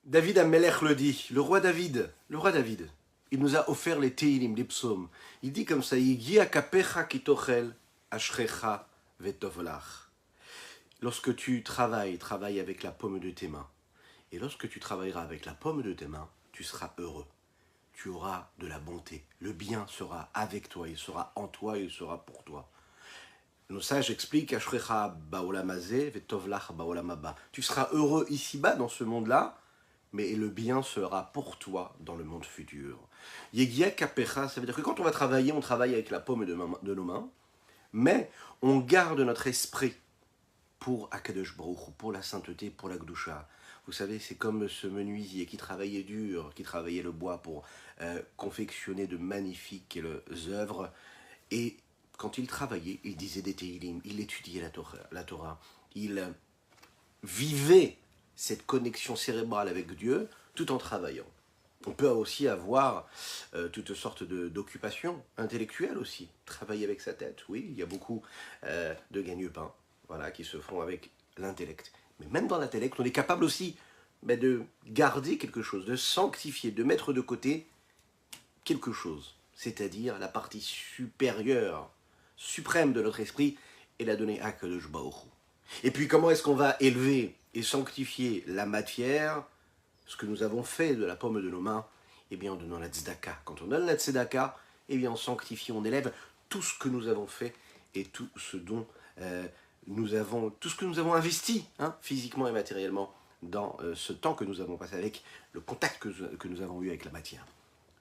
David Amelech le dit, le roi David, il nous a offert les Teilim, les psaumes. Il dit comme ça, Yigia kapecha kitochel, ashrecha vetovlach. Lorsque tu travailles avec la paume de tes mains. Et lorsque tu travailleras avec la paume de tes mains, tu seras heureux. Tu auras de la bonté. Le bien sera avec toi, il sera en toi, il sera pour toi. Nos sages expliquent Ashrecha baolam hazeh vetovlach baolam haba. Tu seras heureux ici-bas dans ce monde-là, mais le bien sera pour toi dans le monde futur. Yegia kapecha, ça veut dire que quand on va travailler, on travaille avec la paume de nos mains, mais on garde notre esprit pour Akadosh Baruch Hu, pour la sainteté, pour la Gdusha. Vous savez, c'est comme ce menuisier qui travaillait dur, qui travaillait le bois pour confectionner de magnifiques œuvres. Et quand il travaillait, il disait des Teilim, il étudiait la Torah, il vivait cette connexion cérébrale avec Dieu tout en travaillant. On peut aussi avoir toutes sortes d'occupations intellectuelles aussi, travailler avec sa tête. Oui, il y a beaucoup de gagne-pain, voilà, qui se font avec l'intellect. Mais même dans l'intellect, on est capable aussi de garder quelque chose, de sanctifier, de mettre de côté quelque chose, c'est-à-dire la partie supérieure, suprême de notre esprit, et la donner à Kadosh Baruch Hu. Et puis comment est-ce qu'on va élever et sanctifier la matière, ce que nous avons fait de la paume de nos mains, eh bien en donnant la tzedaka. Quand on donne la tzedaka, eh bien on sanctifie, on élève tout ce que nous avons fait et tout ce dont tout ce que nous avons investi, physiquement et matériellement, dans ce temps que nous avons passé avec le contact que nous avons eu avec la matière.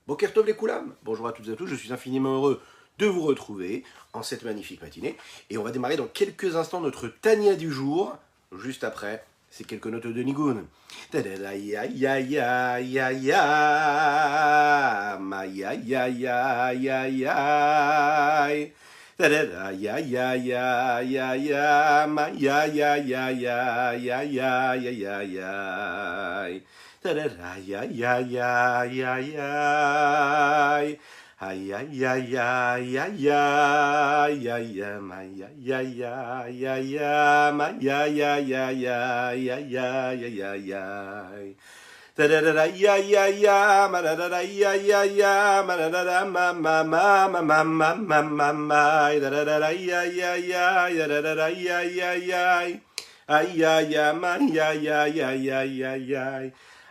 Boker Tov les Koulam, bonjour à toutes et à tous, je suis infiniment heureux de vous retrouver en cette magnifique matinée. Et on va démarrer dans quelques instants notre Tania du jour, juste après ces quelques notes de Nigun. Ay ay ay ay ay ay ay ay ay ay ay ay ay ay ay ay ay ay ay. Da da da da ya ya ya ma da da da ya ya ya ma da da da ma ma ma ma ma ma ma ma ma da da da da ya ya ya ya da da da ya ya ya ay ya ya ma ya ya ya ya ya ya.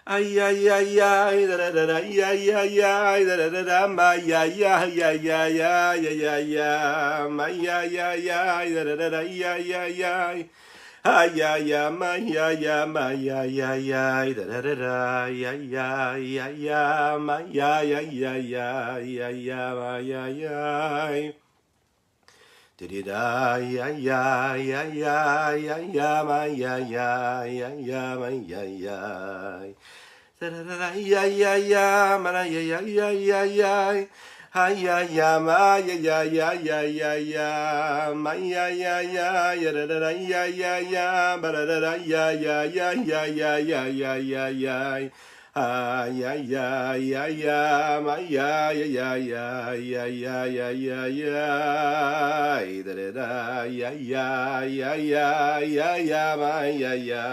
Ay ay ay ay da da da da ya ya ya da da da da ma ya ya ya ya ya ya ya ya ma ya ya ya da da da da ya ya ya ay ya ya ma ya ya ma ya ya ya da da da da ya ya ya ya ma ya ya ya ya ya ya ma ya ya da ya ya ya ya ya ya ma ya ya ya ya ma ya ya da da da ya ya ya ma ya ya ya ya ya ay ya ya ma ya ya ya ya ya ya ma ya ya ya ya da da da ya ya ya ba da da da ya ya ya ya ya ya ya ya ya ay ya ya ya ya ma ya ya ya ya ya ya ya ya da da da ya ya ya ya ya ya ma ya ya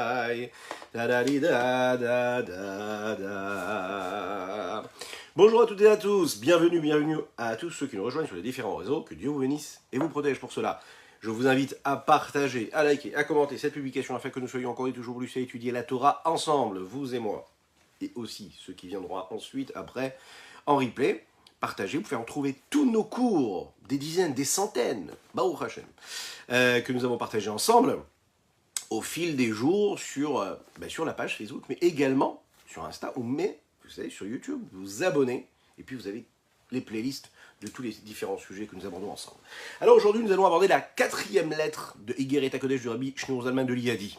da da da da da da. Bonjour à toutes et à tous, bienvenue à tous ceux qui nous rejoignent sur les différents réseaux, que Dieu vous bénisse et vous protège pour cela. Je vous invite à partager, à liker, à commenter cette publication afin que nous soyons encore et toujours plus à étudier la Torah ensemble, vous et moi. Et aussi ceux qui viendront ensuite, après, en replay. Partagez, vous pouvez en trouver tous nos cours, des dizaines, des centaines, Baruch Hashem, que nous avons partagés ensemble au fil des jours sur la page Facebook, mais également sur Insta, mais vous savez, sur YouTube, vous abonnez, et puis vous avez les playlists de tous les différents sujets que nous abordons ensemble. Alors aujourd'hui, nous allons aborder la 4e lettre de Igeret HaKodesh du Rabbi Shneur Zalman de Liadi,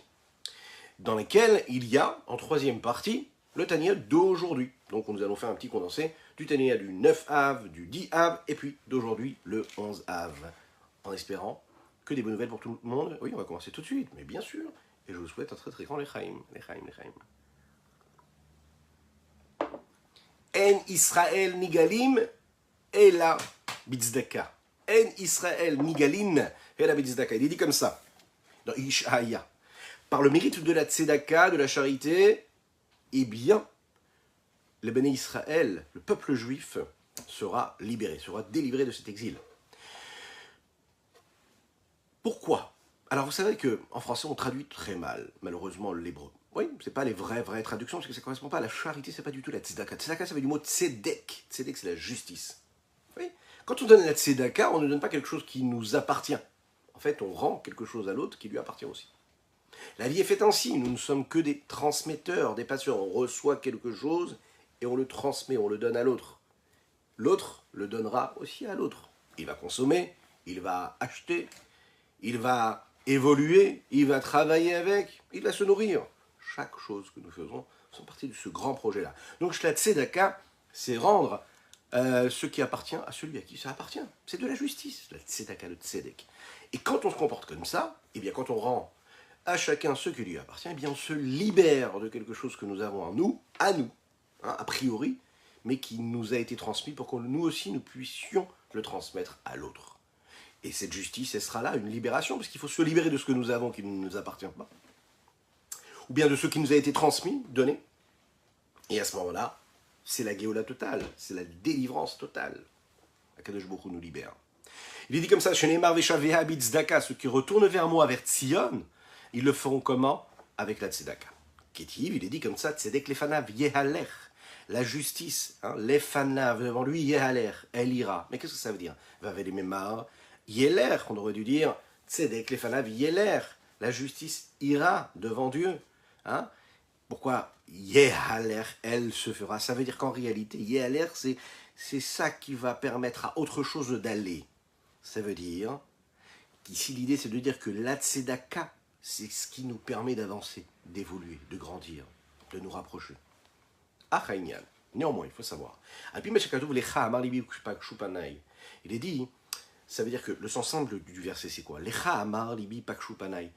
dans laquelle il y a, en 3e partie, le Tania d'aujourd'hui. Donc nous allons faire un petit condensé du Tania du 9 Av, du 10 Av, et puis d'aujourd'hui, le 11 Av, en espérant que des bonnes nouvelles pour tout le monde. Oui, on va commencer tout de suite, mais bien sûr, et je vous souhaite un très très grand Lechaim. En Israël nigalim ela bitzdaka. En Israël nigalim ela bitzdaka. Il est dit comme ça, dans Ishaya. Par le mérite de la tzedaka, de la charité, eh bien, le Béné Israël, le peuple juif, sera libéré, sera délivré de cet exil. Pourquoi? Alors vous savez qu'en français on traduit très mal, malheureusement, l'hébreu. Oui, c'est pas les vraies traductions, parce que ça ne correspond pas à la charité, c'est pas du tout la tzedaka. Tzedaka, ça veut du mot tzedek. Tzedek, c'est la justice. Oui. Quand on donne la tzedaka, on ne donne pas quelque chose qui nous appartient. En fait, on rend quelque chose à l'autre qui lui appartient aussi. La vie est faite ainsi, nous ne sommes que des transmetteurs, des patients. On reçoit quelque chose et on le transmet, on le donne à l'autre. L'autre le donnera aussi à l'autre. Il va consommer, il va acheter, il va évoluer, il va travailler avec, il va se nourrir. Chaque chose que nous faisons sont partie de ce grand projet-là. Donc la tzedaka, c'est rendre ce qui appartient à celui à qui ça appartient. C'est de la justice, la tzedaka, le tzedek. Et quand on se comporte comme ça, eh bien quand on rend à chacun ce qui lui appartient, eh bien on se libère de quelque chose que nous avons en nous, hein, a priori, mais qui nous a été transmis pour que nous aussi nous puissions le transmettre à l'autre. Et cette justice, elle sera là, une libération, parce qu'il faut se libérer de ce que nous avons qui ne nous appartient pas, ou bien de ce qui nous a été transmis, donné. Et à ce moment-là, c'est la Géola totale, c'est la délivrance totale. Akadosh Baruch Hu nous libère. Il est dit comme ça, Shenemar Veshaveh Bitzdaka, ceux qui retournent vers moi, vers Tzion, ils le feront comment? Avec la Tzedaka. Kétiv, il est dit comme ça, Tzedek Lefanav Yehaler, la justice, hein, Lefanav, devant lui, Yehaler, elle ira. Mais qu'est-ce que ça veut dire? Vavel Memar, Yeler, on aurait dû dire, Tzedek Lefanav Yeler, la justice ira devant Dieu. Hein? Pourquoi Yehaler, elle se fera? Ça veut dire qu'en réalité, Yehaler, c'est ça qui va permettre à autre chose d'aller. Ça veut dire qu'ici l'idée c'est de dire que la tzedaka, c'est ce qui nous permet d'avancer, d'évoluer, de grandir, de nous rapprocher. Achaïnian. Néanmoins, il faut savoir. Il est dit, ça veut dire que le sens simple du verset c'est quoi? Lecha amar libi pakshupanai.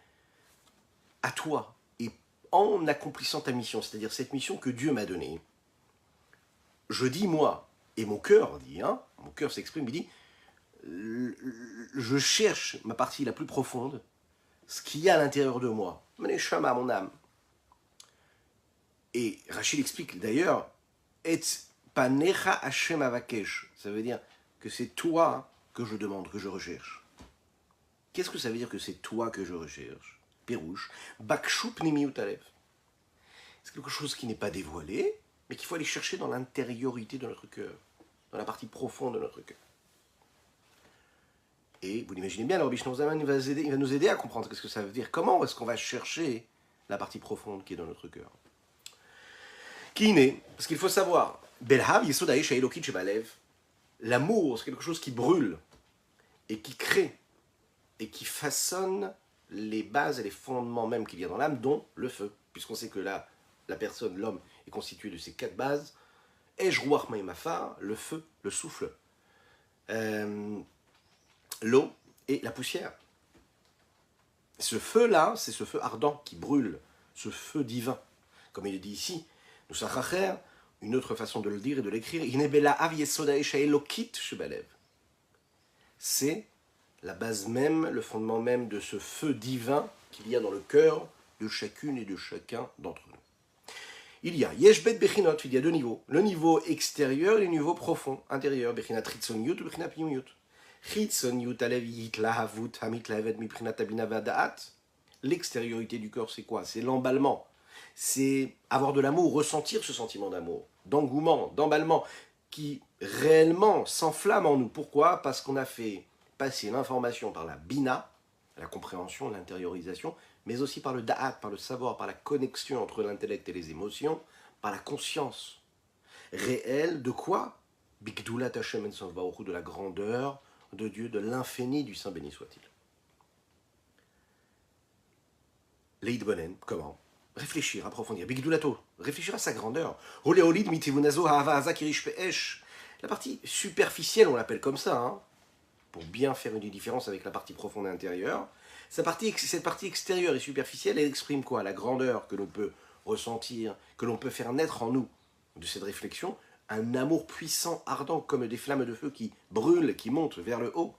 À toi, et en accomplissant ta mission, c'est-à-dire cette mission que Dieu m'a donnée, je dis moi, et mon cœur dit, hein, mon cœur s'exprime, il dit, je cherche ma partie la plus profonde, ce qu'il y a à l'intérieur de moi, mon âme. Et Rachid explique d'ailleurs, et panecha Hashem avakesh, ça veut dire que c'est toi que je demande, que je recherche. Qu'est-ce que ça veut dire que c'est toi que je recherche? Pérouche, bakshu pnimiut alev. C'est quelque chose qui n'est pas dévoilé, mais qu'il faut aller chercher dans l'intériorité de notre cœur, dans la partie profonde de notre cœur. Et vous l'imaginez bien, le Rabbi Shlomo Zalman il va nous aider à comprendre ce que ça veut dire. Comment est-ce qu'on va chercher la partie profonde qui est dans notre cœur? Kiné, parce qu'il faut savoir, Belhav Yesod Ha'esh Ha'elokit Shebalev, l'amour, c'est quelque chose qui brûle, et qui crée, et qui façonne les bases et les fondements même qu'il y a dans l'âme, dont le feu. Puisqu'on sait que là, la personne, l'homme, est constitué de ces 4 bases. Esh Ruach Ma'imafar, le feu, le souffle. L'eau et la poussière. Ce feu-là, c'est ce feu ardent qui brûle, ce feu divin. Comme il est dit ici, nous sachacher, une autre façon de le dire et de l'écrire, c'est la base même, le fondement même de ce feu divin qu'il y a dans le cœur de chacune et de chacun d'entre nous. Il y a Yeshbet Bechinot, il y a 2 niveaux. Le niveau extérieur et le niveau profond, intérieur, Bechinat Ritzoniut ou Bechinat Pnimiut. L'extériorité du cœur, c'est quoi? C'est l'emballement. C'est avoir de l'amour, ressentir ce sentiment d'amour, d'engouement, d'emballement, qui réellement s'enflamme en nous. Pourquoi? Parce qu'on a fait passer l'information par la bina, la compréhension, l'intériorisation, mais aussi par le da'at, par le savoir, par la connexion entre l'intellect et les émotions, par la conscience réelle de quoi? Bigdulat Hashem en Sof Baruch Hu, de la grandeur de Dieu, de l'infini du Saint béni soit-il. Leidbonen, comment? Réfléchir, approfondir. Bigdulato, réfléchir à sa grandeur. Oleolid mitivunazo ha'ava kirish pe'esh. La partie superficielle, on l'appelle comme ça, hein, pour bien faire une différence avec la partie profonde et intérieure. Cette partie extérieure et superficielle, elle exprime quoi? La grandeur que l'on peut ressentir, que l'on peut faire naître en nous de cette réflexion, un amour puissant, ardent, comme des flammes de feu qui brûlent, qui montent vers le haut.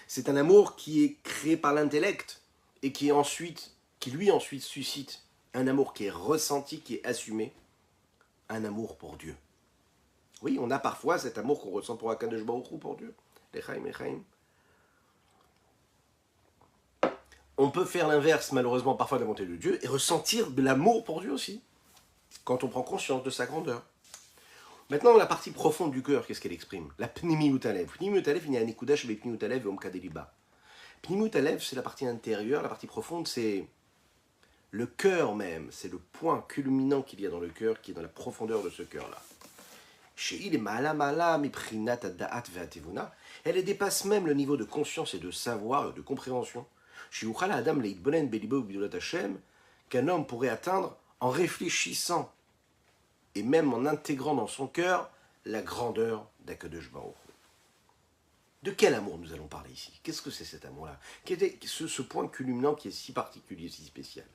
C'est un amour qui est créé par l'intellect et qui lui ensuite suscite un amour qui est ressenti, qui est assumé un amour pour Dieu. Oui, on a parfois cet amour qu'on ressent pour Akadosh Baruch Hu, pour Dieu. L'Echaim, l'Echaim. On peut faire l'inverse, malheureusement, parfois de la bonté de Dieu, et ressentir de l'amour pour Dieu aussi, quand on prend conscience de sa grandeur. Maintenant, la partie profonde du cœur, qu'est-ce qu'elle exprime? La Pnimiut Alev. Pnimiut Alev, il y a un Nikudash avec Pnimiut Alev et Omka Deliba. Pnimiut Alev, c'est la partie intérieure, la partie profonde, c'est le cœur même, c'est le point culminant qu'il y a dans le cœur, qui est dans la profondeur de ce cœur-là. Elle dépasse même le niveau de conscience et de savoir et de compréhension qu'un homme pourrait atteindre en réfléchissant et même en intégrant dans son cœur la grandeur d'Akadosh Baruch Hu. De quel amour nous allons parler ici? Qu'est-ce que c'est cet amour-là? Quel est ce point culminant qui est si particulier, si spécial?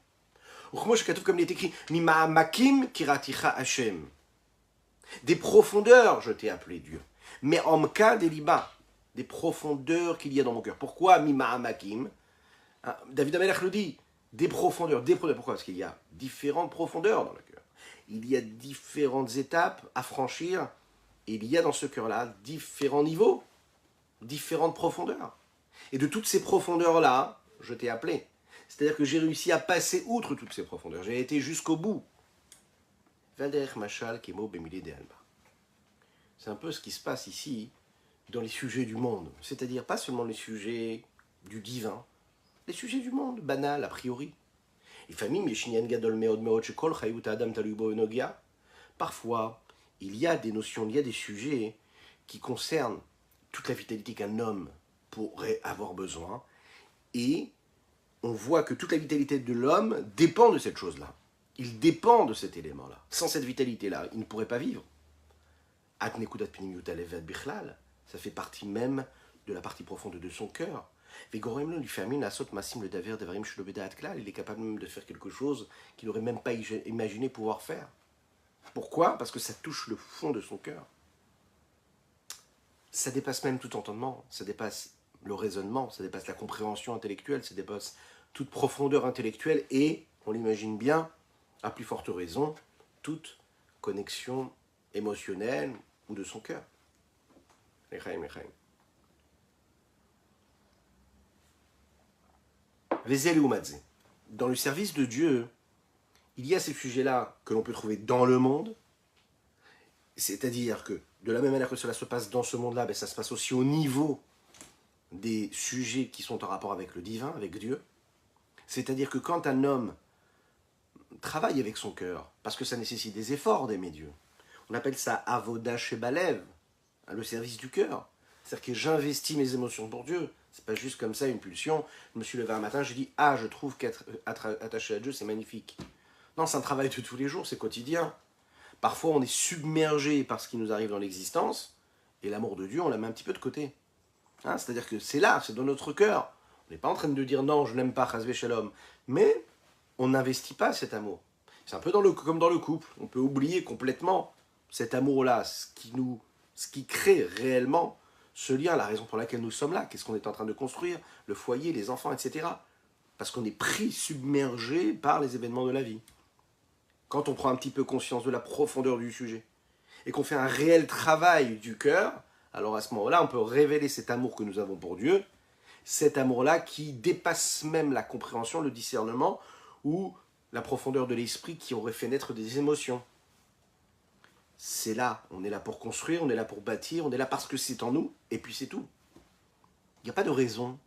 Comme il est écrit, Mima'amakim kiraticha Hashem. Des profondeurs, je t'ai appelé Dieu. Mais Omka Deliba, des profondeurs qu'il y a dans mon cœur. Pourquoi Mima'amakim? David Amelech le dit, des profondeurs. Pourquoi? Parce qu'il y a différentes profondeurs dans le cœur. Il y a différentes étapes à franchir. Et il y a dans ce cœur-là différents niveaux, différentes profondeurs. Et de toutes ces profondeurs-là, je t'ai appelé. C'est-à-dire que j'ai réussi à passer outre toutes ces profondeurs. J'ai été jusqu'au bout. C'est un peu ce qui se passe ici dans les sujets du monde. C'est-à-dire pas seulement les sujets du divin, les sujets du monde, banal a priori. Parfois, il y a des notions, il y a des sujets qui concernent toute la vitalité qu'un homme pourrait avoir besoin, et on voit que toute la vitalité de l'homme dépend de cette chose-là. Il dépend de cet élément-là. Sans cette vitalité-là, il ne pourrait pas vivre. Ça fait partie même de la partie profonde de son cœur. Il est capable même de faire quelque chose qu'il n'aurait même pas imaginé pouvoir faire. Pourquoi? Parce que ça touche le fond de son cœur. Ça dépasse même tout entendement, ça dépasse le raisonnement, ça dépasse la compréhension intellectuelle, ça dépasse toute profondeur intellectuelle et, on l'imagine bien, à plus forte raison, toute connexion émotionnelle ou de son cœur. L'Echaim, l'Echaim. Vezeli ou Madze. Dans le service de Dieu, il y a ces sujets-là que l'on peut trouver dans le monde, c'est-à-dire que de la même manière que cela se passe dans ce monde-là, ben ça se passe aussi au niveau des sujets qui sont en rapport avec le divin, avec Dieu. C'est-à-dire que quand un homme travaille avec son cœur, parce que ça nécessite des efforts d'aimer Dieu, on appelle ça avoda shebalev, le service du cœur. C'est-à-dire que j'investis mes émotions pour Dieu. C'est pas juste comme ça une pulsion. Je me suis levé un matin, j'ai dit ah, je trouve qu'être attaché à Dieu c'est magnifique. Non, c'est un travail de tous les jours, c'est quotidien. Parfois on est submergé par ce qui nous arrive dans l'existence, et l'amour de Dieu on la met un petit peu de côté. Hein, c'est-à-dire que c'est là, c'est dans notre cœur. On n'est pas en train de dire non, je n'aime pas Chazvé Shalom, mais on n'investit pas cet amour. C'est un peu comme dans le couple. On peut oublier complètement cet amour-là, ce qui crée réellement ce lien, la raison pour laquelle nous sommes là, qu'est-ce qu'on est en train de construire, le foyer, les enfants, etc. Parce qu'on est pris, submergé par les événements de la vie. Quand on prend un petit peu conscience de la profondeur du sujet, et qu'on fait un réel travail du cœur, alors à ce moment-là, on peut révéler cet amour que nous avons pour Dieu, cet amour-là qui dépasse même la compréhension, le discernement, ou la profondeur de l'esprit qui aurait fait naître des émotions. C'est là, on est là pour construire, on est là pour bâtir, on est là parce que c'est en nous, et puis c'est tout. Il n'y a pas de raison.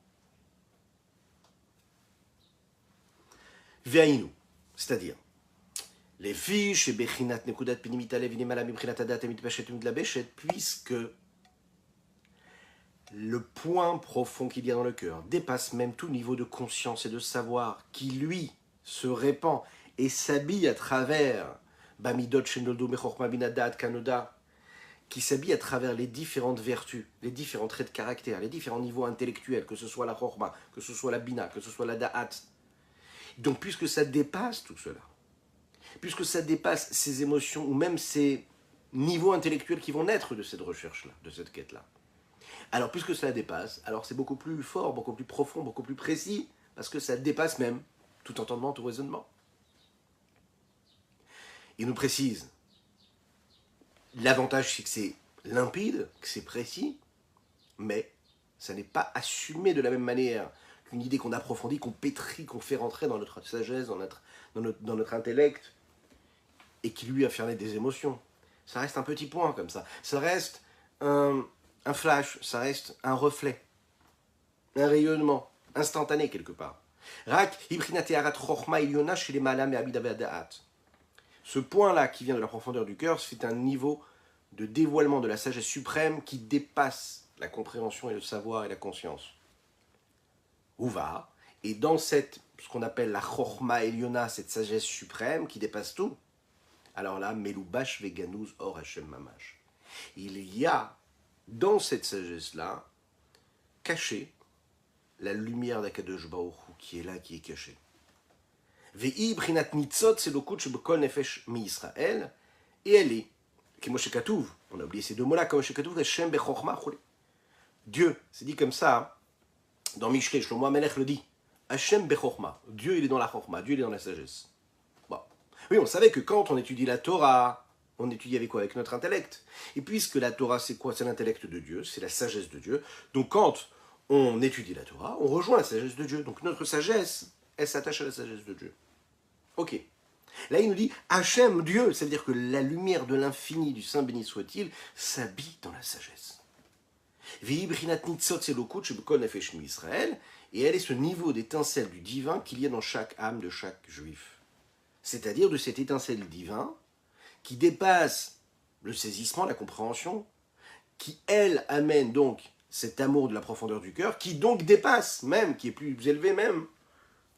Ve'ainu, c'est-à-dire, les fiches et bechinat nekudat pinimit alev inemala mibchinat adat emitpashet umidlabeshet, puisque le point profond qu'il y a dans le cœur dépasse même tout niveau de conscience et de savoir qui, lui, se répand et s'habille à travers Bamidot Shenoldo Mechorma Binadat Kanoda, qui s'habille à travers les différentes vertus, les différents traits de caractère, les différents niveaux intellectuels, que ce soit la Chorma, que ce soit la Bina, que ce soit la Da'at. Donc, puisque ça dépasse tout cela, puisque ça dépasse ces émotions ou même ces niveaux intellectuels qui vont naître de cette recherche-là, de cette quête-là, alors puisque cela dépasse, alors c'est beaucoup plus fort, beaucoup plus profond, beaucoup plus précis, parce que ça dépasse même tout entendement, tout raisonnement. Il nous précise L'avantage, c'est que c'est limpide, que c'est précis, mais ça n'est pas assumé de la même manière qu'une idée qu'on approfondit, qu'on pétrit, qu'on fait rentrer dans notre sagesse, dans notre intellect, et qui lui a fait naître des émotions. Ça reste un petit point comme ça. Ça reste un flash, ça reste un reflet, un rayonnement instantané quelque part. Ce point-là qui vient de la profondeur du cœur, c'est un niveau de dévoilement de la sagesse suprême qui dépasse la compréhension et le savoir et la conscience. Uva, et dans ce qu'on appelle la Chorma Eliona, cette sagesse suprême qui dépasse tout, alors là, Melubash Veganuz Or Hashem Mamash. Il y a dans cette sagesse-là, cachée, la lumière d'Akadosh Baruch Hu qui est là, qui est cachée. Ve'i Brinat Nitzot Selokut Shebekol Nefesh Mi Israël, et elle est, comme Moshe Katuv, on a oublié ces deux mots-là, comme Moshe Katuv, Hashem Bechorma Chole. Dieu, c'est dit comme ça, dans Mishlei, Shlomo HaMelech le dit, Hashem Bechorma, Dieu il est dans la Chorma, Dieu il est dans la sagesse. Bon. Oui, on savait que quand on étudie la Torah, on étudie avec quoi? Avec notre intellect. Et puisque la Torah, c'est quoi? C'est l'intellect de Dieu, c'est la sagesse de Dieu. Donc quand on étudie la Torah, on rejoint la sagesse de Dieu. Donc notre sagesse, elle s'attache à la sagesse de Dieu. Ok. Là, il nous dit Hachem, Dieu, ça veut dire que la lumière de l'infini du Saint béni soit-il s'habille dans la sagesse. Et elle est ce niveau d'étincelle du divin qu'il y a dans chaque âme de chaque juif. C'est-à-dire de cette étincelle divin qui dépasse le saisissement, la compréhension, qui, elle, amène donc cet amour de la profondeur du cœur, qui donc dépasse même, qui est plus élevé même,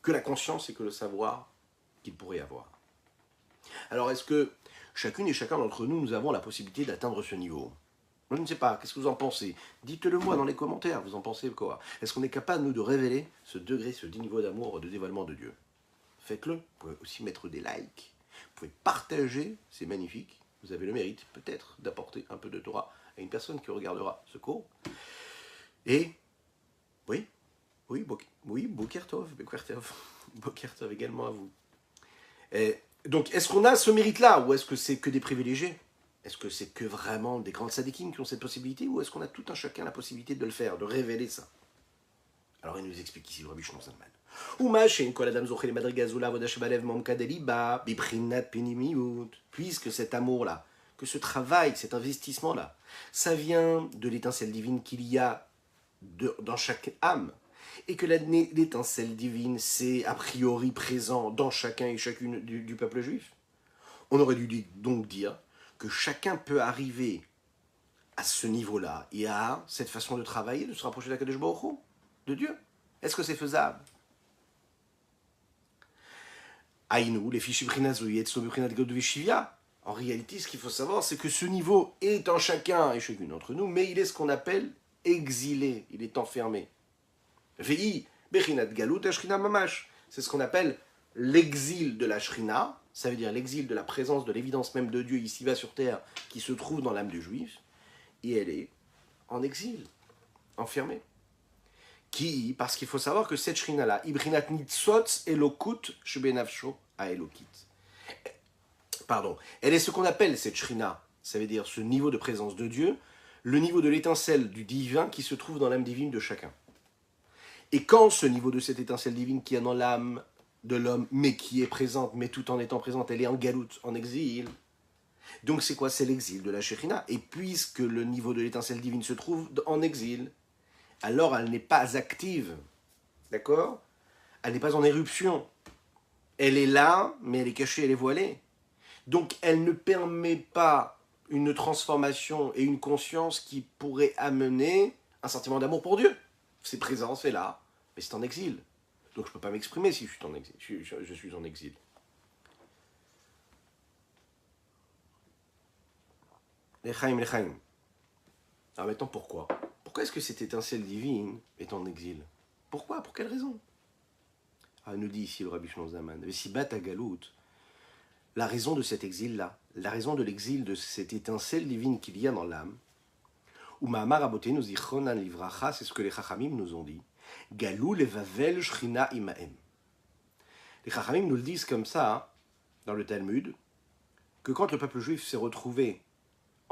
que la conscience et que le savoir qu'il pourrait avoir. Alors, est-ce que chacune et chacun d'entre nous, nous avons la possibilité d'atteindre ce niveau? Je ne sais pas, qu'est-ce que vous en pensez? Dites-le moi dans les commentaires, vous en pensez quoi? Est-ce qu'on est capable, nous, de révéler ce degré, ce niveau d'amour, de dévoilement de Dieu? Faites-le, vous pouvez aussi mettre des likes, vous pouvez partager, c'est magnifique, vous avez le mérite peut-être d'apporter un peu de Torah à une personne qui regardera ce cours. Et, oui, Boker Tov également à vous. Et, donc, est-ce qu'on a ce mérite-là, ou est-ce que c'est que des privilégiés? Est-ce que c'est que vraiment des grands tzadikim qui ont cette possibilité, ou est-ce qu'on a tout un chacun la possibilité de le faire, de révéler ça? Alors il nous explique ici le Rabbi Shlomo Zalman. Puisque cet amour-là, que ce travail, cet investissement-là, ça vient de l'étincelle divine qu'il y a dans chaque âme, et que l'étincelle divine, c'est a priori présent dans chacun et chacune du peuple juif, on aurait dû donc dire que chacun peut arriver à ce niveau-là et à cette façon de travailler, de se rapprocher de l'Akadosh Baruch Hu, de Dieu. Est-ce que c'est faisable? Aïnou, les fichiers en réalité, ce qu'il faut savoir, c'est que ce niveau est en chacun et chacune d'entre nous, mais il est ce qu'on appelle exilé, il est enfermé. Vei, Bechinat Galut, Ashrina Mamash. C'est ce qu'on appelle l'exil de la Shrina, ça veut dire l'exil de la présence, de l'évidence même de Dieu ici-bas sur terre, qui se trouve dans l'âme du juif, et elle est en exil, enfermée. Qui, parce qu'il faut savoir que cette Shrina-là, Ibrinat Nitzot Elokut Shebenavsho a Elokit. Pardon, elle est ce qu'on appelle cette Shrina, ça veut dire ce niveau de présence de Dieu, le niveau de l'étincelle du divin qui se trouve dans l'âme divine de chacun. Et quand ce niveau de cette étincelle divine qui est dans l'âme de l'homme, mais qui est présente, mais tout en étant présente, elle est en galoute, en exil. Donc c'est quoi? C'est l'exil de la Shekhinah. Et puisque le niveau de l'étincelle divine se trouve en exil, alors elle n'est pas active. D'accord? Elle n'est pas en éruption. Elle est là, mais elle est cachée, elle est voilée. Donc elle ne permet pas une transformation et une conscience qui pourrait amener un sentiment d'amour pour Dieu. C'est présent, c'est là, mais c'est en exil. Donc je ne peux pas m'exprimer si je suis en exil. Je suis en exil. L'Echaim. Alors maintenant, pourquoi? Pourquoi est-ce que cette étincelle divine est en exil? Pourquoi? Pour quelle raison? Ah, nous dit ici le Rabbi Shlomo Zalman. Vesibat Galout, la raison de cet exil-là, la raison de l'exil de cette étincelle divine qu'il y a dans l'âme, ou Mahamar Aboté nous dit Chonan Livracha, c'est ce que les Chachamim nous ont dit. Galou levavel shrina imaem. Les Chachamim nous le disent comme ça, dans le Talmud, que quand le peuple juif s'est retrouvé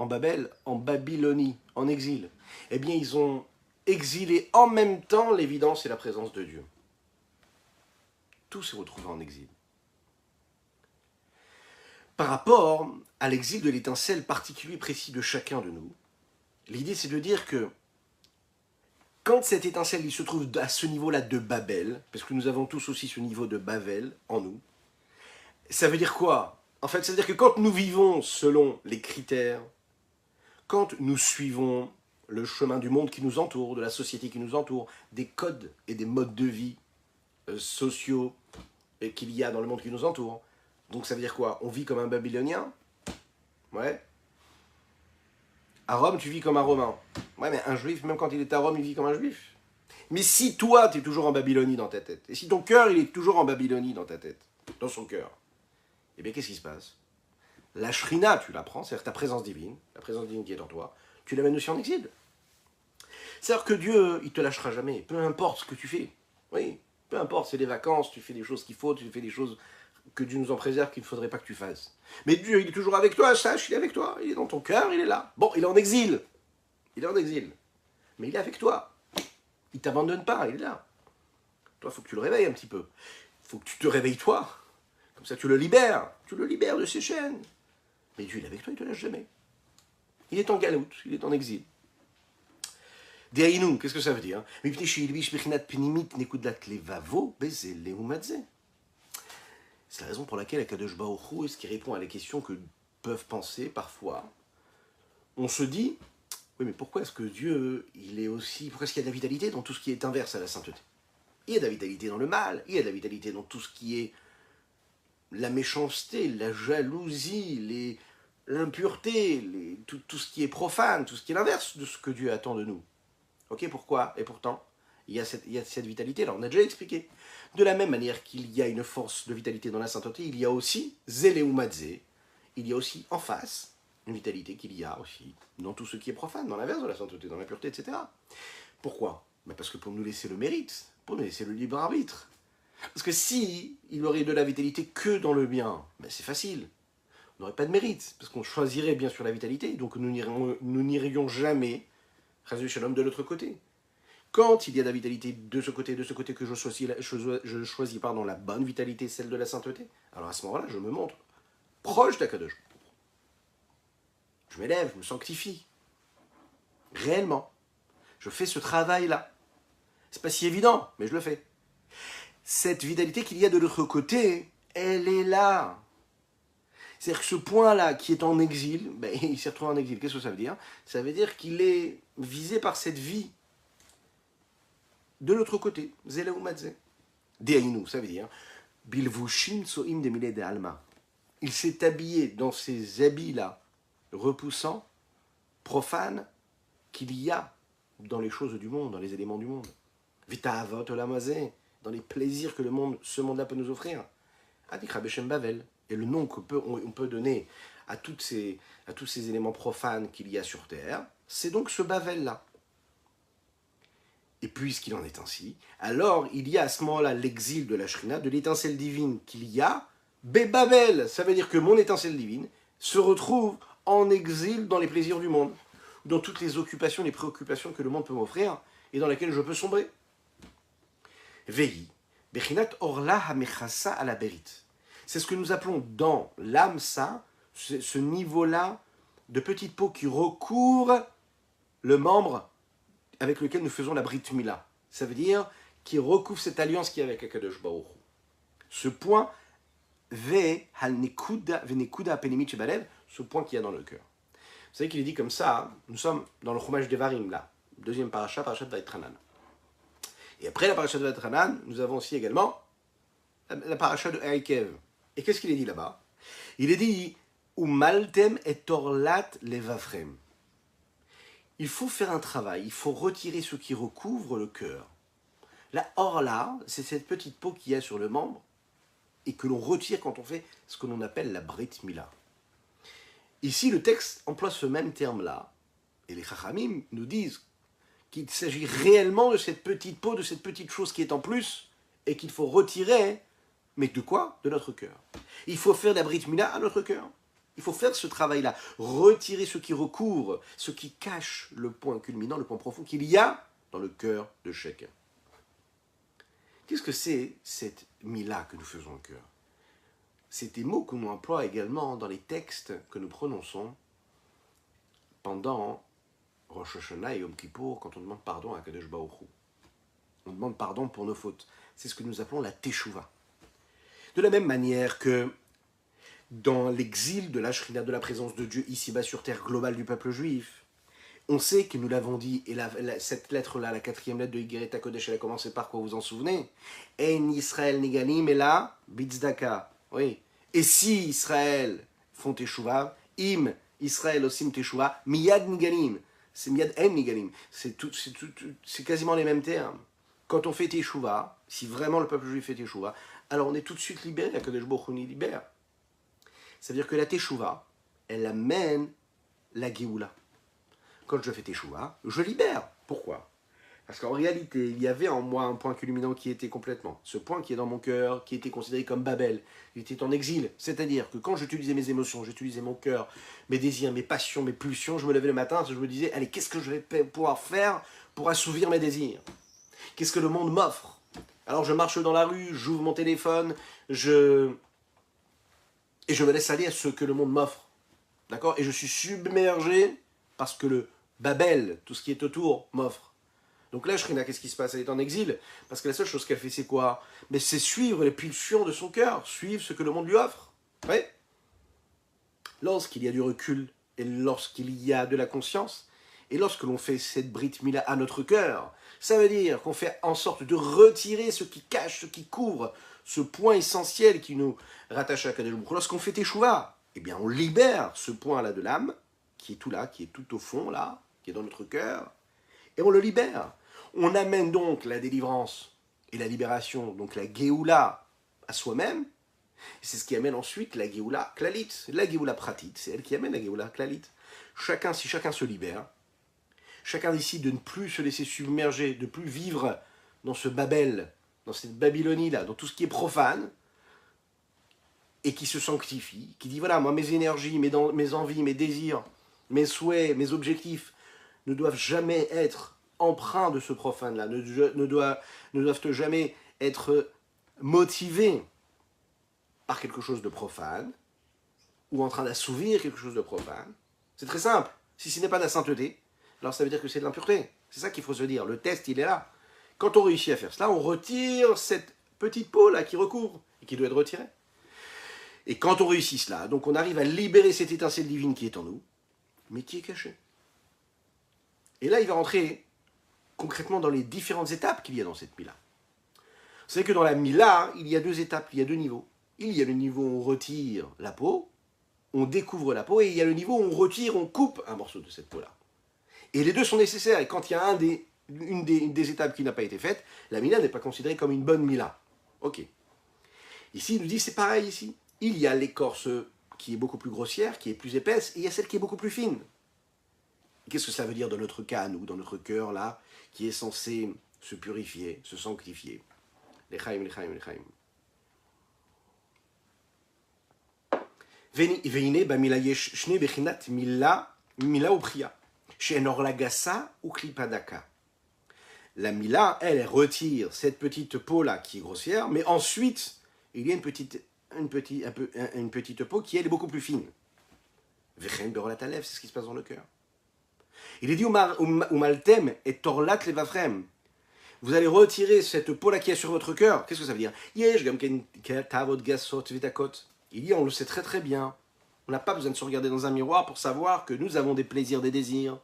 en Babel, en Babylonie, en exil, eh bien ils ont exilé en même temps l'évidence et la présence de Dieu. Tout s'est retrouvé en exil. Par rapport à l'exil de l'étincelle particulier précis de chacun de nous, l'idée c'est de dire que quand cette étincelle il se trouve à ce niveau-là de Babel, parce que nous avons tous aussi ce niveau de Babel en nous, ça veut dire quoi? En fait, ça veut dire que quand nous vivons selon les critères, quand nous suivons le chemin du monde qui nous entoure, de la société qui nous entoure, des codes et des modes de vie sociaux qu'il y a dans le monde qui nous entoure, donc ça veut dire quoi? On vit comme un Babylonien? Ouais. À Rome, tu vis comme un Romain. Ouais, mais un Juif, même quand il est à Rome, il vit comme un Juif. Mais si toi, tu es toujours en Babylonie dans ta tête, et si ton cœur, il est toujours en Babylonie dans ta tête, dans son cœur, eh bien, qu'est-ce qui se passe? La Shrina, tu la prends, c'est-à-dire ta présence divine, la présence divine qui est en toi, tu l'amènes aussi en exil. C'est-à-dire que Dieu, il te lâchera jamais, peu importe ce que tu fais. Oui, peu importe, c'est des vacances, tu fais des choses qu'il faut, tu fais des choses que Dieu nous en préserve qu'il ne faudrait pas que tu fasses. Mais Dieu, il est toujours avec toi, sache, il est avec toi, il est dans ton cœur, il est là. Bon, il est en exil. Il est en exil. Mais il est avec toi. Il ne t'abandonne pas, il est là. Toi, il faut que tu le réveilles un petit peu. Il faut que tu te réveilles toi. Comme ça, tu le libères. Tu le libères de ses chaînes. Mais Dieu, il est avec toi, il ne te lâche jamais. Il est en galoute, il est en exil. Dehainu, qu'est-ce que ça veut dire? C'est la raison pour laquelle Akadosh Baruch Hu, ce qui répond à la question que peuvent penser parfois, on se dit, oui mais pourquoi est-ce que Dieu, pourquoi est-ce qu'il y a de la vitalité dans tout ce qui est inverse à la sainteté? Il y a de la vitalité dans le mal, il y a de la vitalité dans tout ce qui est la méchanceté, la jalousie, l'impureté, tout ce qui est profane, tout ce qui est l'inverse de ce que Dieu attend de nous. Ok, pourquoi? Et pourtant, il y a cette vitalité-là, on a déjà expliqué. De la même manière qu'il y a une force de vitalité dans la sainteté, il y a aussi Zéleumadze, il y a aussi en face une vitalité qu'il y a aussi dans tout ce qui est profane, dans l'inverse de la sainteté, dans la pureté, etc. Pourquoi? Parce que pour nous laisser le mérite, pour nous laisser le libre arbitre. Parce que si il aurait de la vitalité que dans le bien, c'est facile. On n'aurait pas de mérite, parce qu'on choisirait bien sûr la vitalité, donc nous n'irions jamais de l'autre côté. Quand il y a de la vitalité de ce côté que je choisis la bonne vitalité, celle de la sainteté, alors à ce moment-là, je me montre proche d'Akadosh. Je m'élève, je me sanctifie. Réellement. Je fais ce travail-là. C'est pas si évident, mais je le fais. Cette vitalité qu'il y a de l'autre côté, elle est là. C'est-à-dire que ce point-là qui est en exil, il s'est retrouvé en exil. Qu'est-ce que ça veut dire? Ça veut dire qu'il est visé par cette vie de l'autre côté. Zéleumadze. Dehainu, ça veut dire Bilvushim soim demile de alma. Il s'est habillé dans ces habits-là, repoussants, profanes, qu'il y a dans les choses du monde, dans les éléments du monde. Vitaavot olamazé, dans les plaisirs que ce monde-là peut nous offrir. Adikra Beshem Bavel. Et le nom qu'on peut donner à tous ces éléments profanes qu'il y a sur Terre, c'est donc ce Bavel-là. Et puisqu'il en est ainsi, alors il y a à ce moment-là l'exil de la Shrina, de l'étincelle divine qu'il y a, Bebabel, ça veut dire que mon étincelle divine se retrouve en exil dans les plaisirs du monde, dans toutes les occupations, les préoccupations que le monde peut m'offrir et dans lesquelles je peux sombrer. Vehi, Bechinat Orla Hamechassa à la Berit. C'est ce que nous appelons dans l'Amsa, ce niveau-là de petite peau qui recouvre le membre avec lequel nous faisons la Brit Mila. Ça veut dire qui recouvre cette alliance qui est avec Akadosh Baruch Hu. Ce point, ce point qu'il y a dans le cœur. Vous savez qu'il est dit comme ça, nous sommes dans le Chumash Devarim, là, deuxième parasha Vaïtranan. Et après la parasha de Vaïtranan, nous avons aussi également la parasha de Aikev. Et qu'est-ce qu'il est dit là-bas? Il est dit Umaltem et torlat levafrem. Il faut faire un travail, il faut retirer ce qui recouvre le cœur. La orla, c'est cette petite peau qu'il y a sur le membre et que l'on retire quand on fait ce que l'on appelle la Brit Mila. Ici, le texte emploie ce même terme-là, et les Chachamim nous disent qu'il s'agit réellement de cette petite peau, de cette petite chose qui est en plus, et qu'il faut retirer. Mais de quoi? De notre cœur. Il faut faire la Brit Mila à notre cœur. Il faut faire ce travail-là, retirer ce qui recouvre, ce qui cache le point culminant, le point profond qu'il y a dans le cœur de chacun. Qu'est-ce que c'est cette mila que nous faisons au cœur? C'est des mots que nous emploie également dans les textes que nous prononçons pendant Rosh Hashanah et Yom Kippour, quand on demande pardon à Kadosh Baruch Hu. On demande pardon pour nos fautes. C'est ce que nous appelons la Teshuvah. De la même manière que dans l'exil de la Shrina, de la présence de Dieu ici-bas sur terre globale du peuple juif, on sait que nous l'avons dit, et cette lettre-là, la 4e lettre de Igeret HaKodesh, elle a commencé par quoi, vous vous en souvenez? En Israël Nigalim et la Bitzdaka. Oui. Et si Israël font Teshuvah, im Israël osim Teshuvah, miyad Nigalim. C'est miyad en Nigalim. C'est quasiment les mêmes termes. Quand on fait Teshuvah, si vraiment le peuple juif fait Teshuvah, alors on est tout de suite libéré, la Kadosh Baruch Hu nous libère. Ça veut dire que la Teshuvah, elle amène la Géoula. Quand je fais Teshuvah, je libère. Pourquoi? Parce qu'en réalité, il y avait en moi un point culminant qui était complètement, ce point qui est dans mon cœur, qui était considéré comme Babel, il était en exil. C'est-à-dire que quand j'utilisais mes émotions, j'utilisais mon cœur, mes désirs, mes passions, mes pulsions, je me levais le matin, je me disais, allez, qu'est-ce que je vais pouvoir faire pour assouvir mes désirs? Qu'est-ce que le monde m'offre? Alors je marche dans la rue, j'ouvre mon téléphone, et je me laisse aller à ce que le monde m'offre. D'accord? Et je suis submergé parce que le Babel, tout ce qui est autour, m'offre. Donc là, Shrina, qu'est-ce qui se passe? Elle est en exil, parce que la seule chose qu'elle fait, c'est quoi? Mais c'est suivre les pulsions de son cœur, suivre ce que le monde lui offre. Oui? Lorsqu'il y a du recul, et lorsqu'il y a de la conscience, et lorsque l'on fait cette Brit Mila à notre cœur, ça veut dire qu'on fait en sorte de retirer ce qui cache, ce qui couvre, ce point essentiel qui nous rattache à Kadosh Baruch Hu. Lorsqu'on fait Teshuvah, eh bien on libère ce point-là de l'âme, qui est tout là, qui est tout au fond là, qui est dans notre cœur, et on le libère. On amène donc la délivrance et la libération, donc la Géoula à soi-même, et c'est ce qui amène ensuite la Géoula Klalit, la Géoula Pratit, c'est elle qui amène la Géoula Klalit. Si chacun se libère, chacun décide de ne plus se laisser submerger, de ne plus vivre dans ce Babel, dans cette Babylonie-là, dans tout ce qui est profane, et qui se sanctifie, qui dit voilà, moi mes énergies, mes envies, mes désirs, mes souhaits, mes objectifs ne doivent jamais être empreints de ce profane-là, ne doivent jamais être motivés par quelque chose de profane, ou en train d'assouvir quelque chose de profane. C'est très simple. Si ce n'est pas de la sainteté, alors ça veut dire que c'est de l'impureté. C'est ça qu'il faut se dire. Le test, il est là. Quand on réussit à faire cela, on retire cette petite peau-là qui recouvre et qui doit être retirée. Et quand on réussit cela, donc on arrive à libérer cette étincelle divine qui est en nous, mais qui est cachée. Et là, il va rentrer concrètement dans les différentes étapes qu'il y a dans cette Mila. Vous savez que dans la Mila, il y a 2 étapes, il y a 2 niveaux. Il y a le niveau où on retire la peau, on découvre la peau, et il y a le niveau où on retire, on coupe un morceau de cette peau-là. Et les deux sont nécessaires, et quand il y a une des étapes qui n'a pas été faite, la Mila n'est pas considérée comme une bonne Mila. Ok. Ici, il nous dit, c'est pareil ici. Il y a l'écorce qui est beaucoup plus grossière, qui est plus épaisse, et il y a celle qui est beaucoup plus fine. Qu'est-ce que ça veut dire dans notre cas, nous, dans notre cœur, là, qui est censé se purifier, se sanctifier? L'Echaim, l'Echaim, l'Echaim. והנה במילה יש שני בחינת מילה ובחייה, שאין אורלה גסה וקליפה דקה. La Mila, elle retire cette petite peau-là qui est grossière, mais ensuite, il y a une petite peau qui, elle, est beaucoup plus fine. Vechem berolat alev, c'est ce qui se passe dans le cœur. Il est dit, umaltem et torlat levafrem. Vous allez retirer cette peau-là qui est sur votre cœur. Qu'est-ce que ça veut dire? Yesh gam tavot gasot vidakot. Il dit, on le sait très très bien. On n'a pas besoin de se regarder dans un miroir pour savoir que nous avons des plaisirs, des désirs,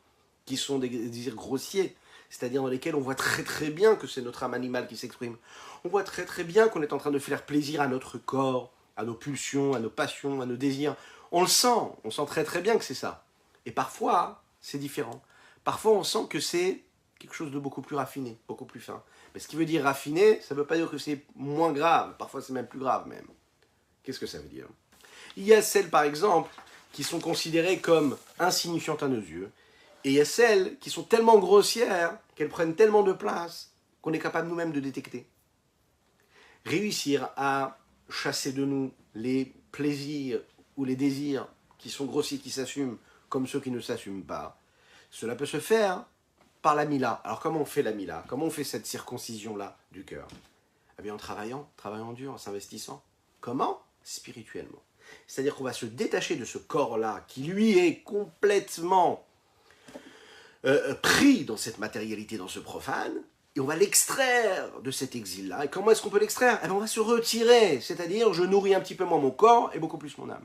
qui sont des désirs grossiers, c'est-à-dire dans lesquels on voit très très bien que c'est notre âme animale qui s'exprime. On voit très très bien qu'on est en train de faire plaisir à notre corps, à nos pulsions, à nos passions, à nos désirs. On sent très très bien que c'est ça. Et parfois, c'est différent. Parfois, on sent que c'est quelque chose de beaucoup plus raffiné, beaucoup plus fin. Mais ce qui veut dire raffiné, ça ne veut pas dire que c'est moins grave. Parfois, c'est même plus grave même. Qu'est-ce que ça veut dire? Il y a celles, par exemple, qui sont considérées comme insignifiantes à nos yeux, et il y a celles qui sont tellement grossières, qu'elles prennent tellement de place, qu'on est capable nous-mêmes de détecter. Réussir à chasser de nous les plaisirs ou les désirs qui sont grossiers, qui s'assument, comme ceux qui ne s'assument pas, cela peut se faire par la mila. Alors comment on fait la mila? Comment on fait cette circoncision-là du cœur? Eh bien en travaillant dur, en s'investissant. Comment? Spirituellement. C'est-à-dire qu'on va se détacher de ce corps-là, qui lui est complètement pris dans cette matérialité, dans ce profane, et on va l'extraire de cet exil-là. Et comment est-ce qu'on peut l'extraire? Eh bien, on va se retirer, c'est-à-dire je nourris un petit peu moins mon corps et beaucoup plus mon âme.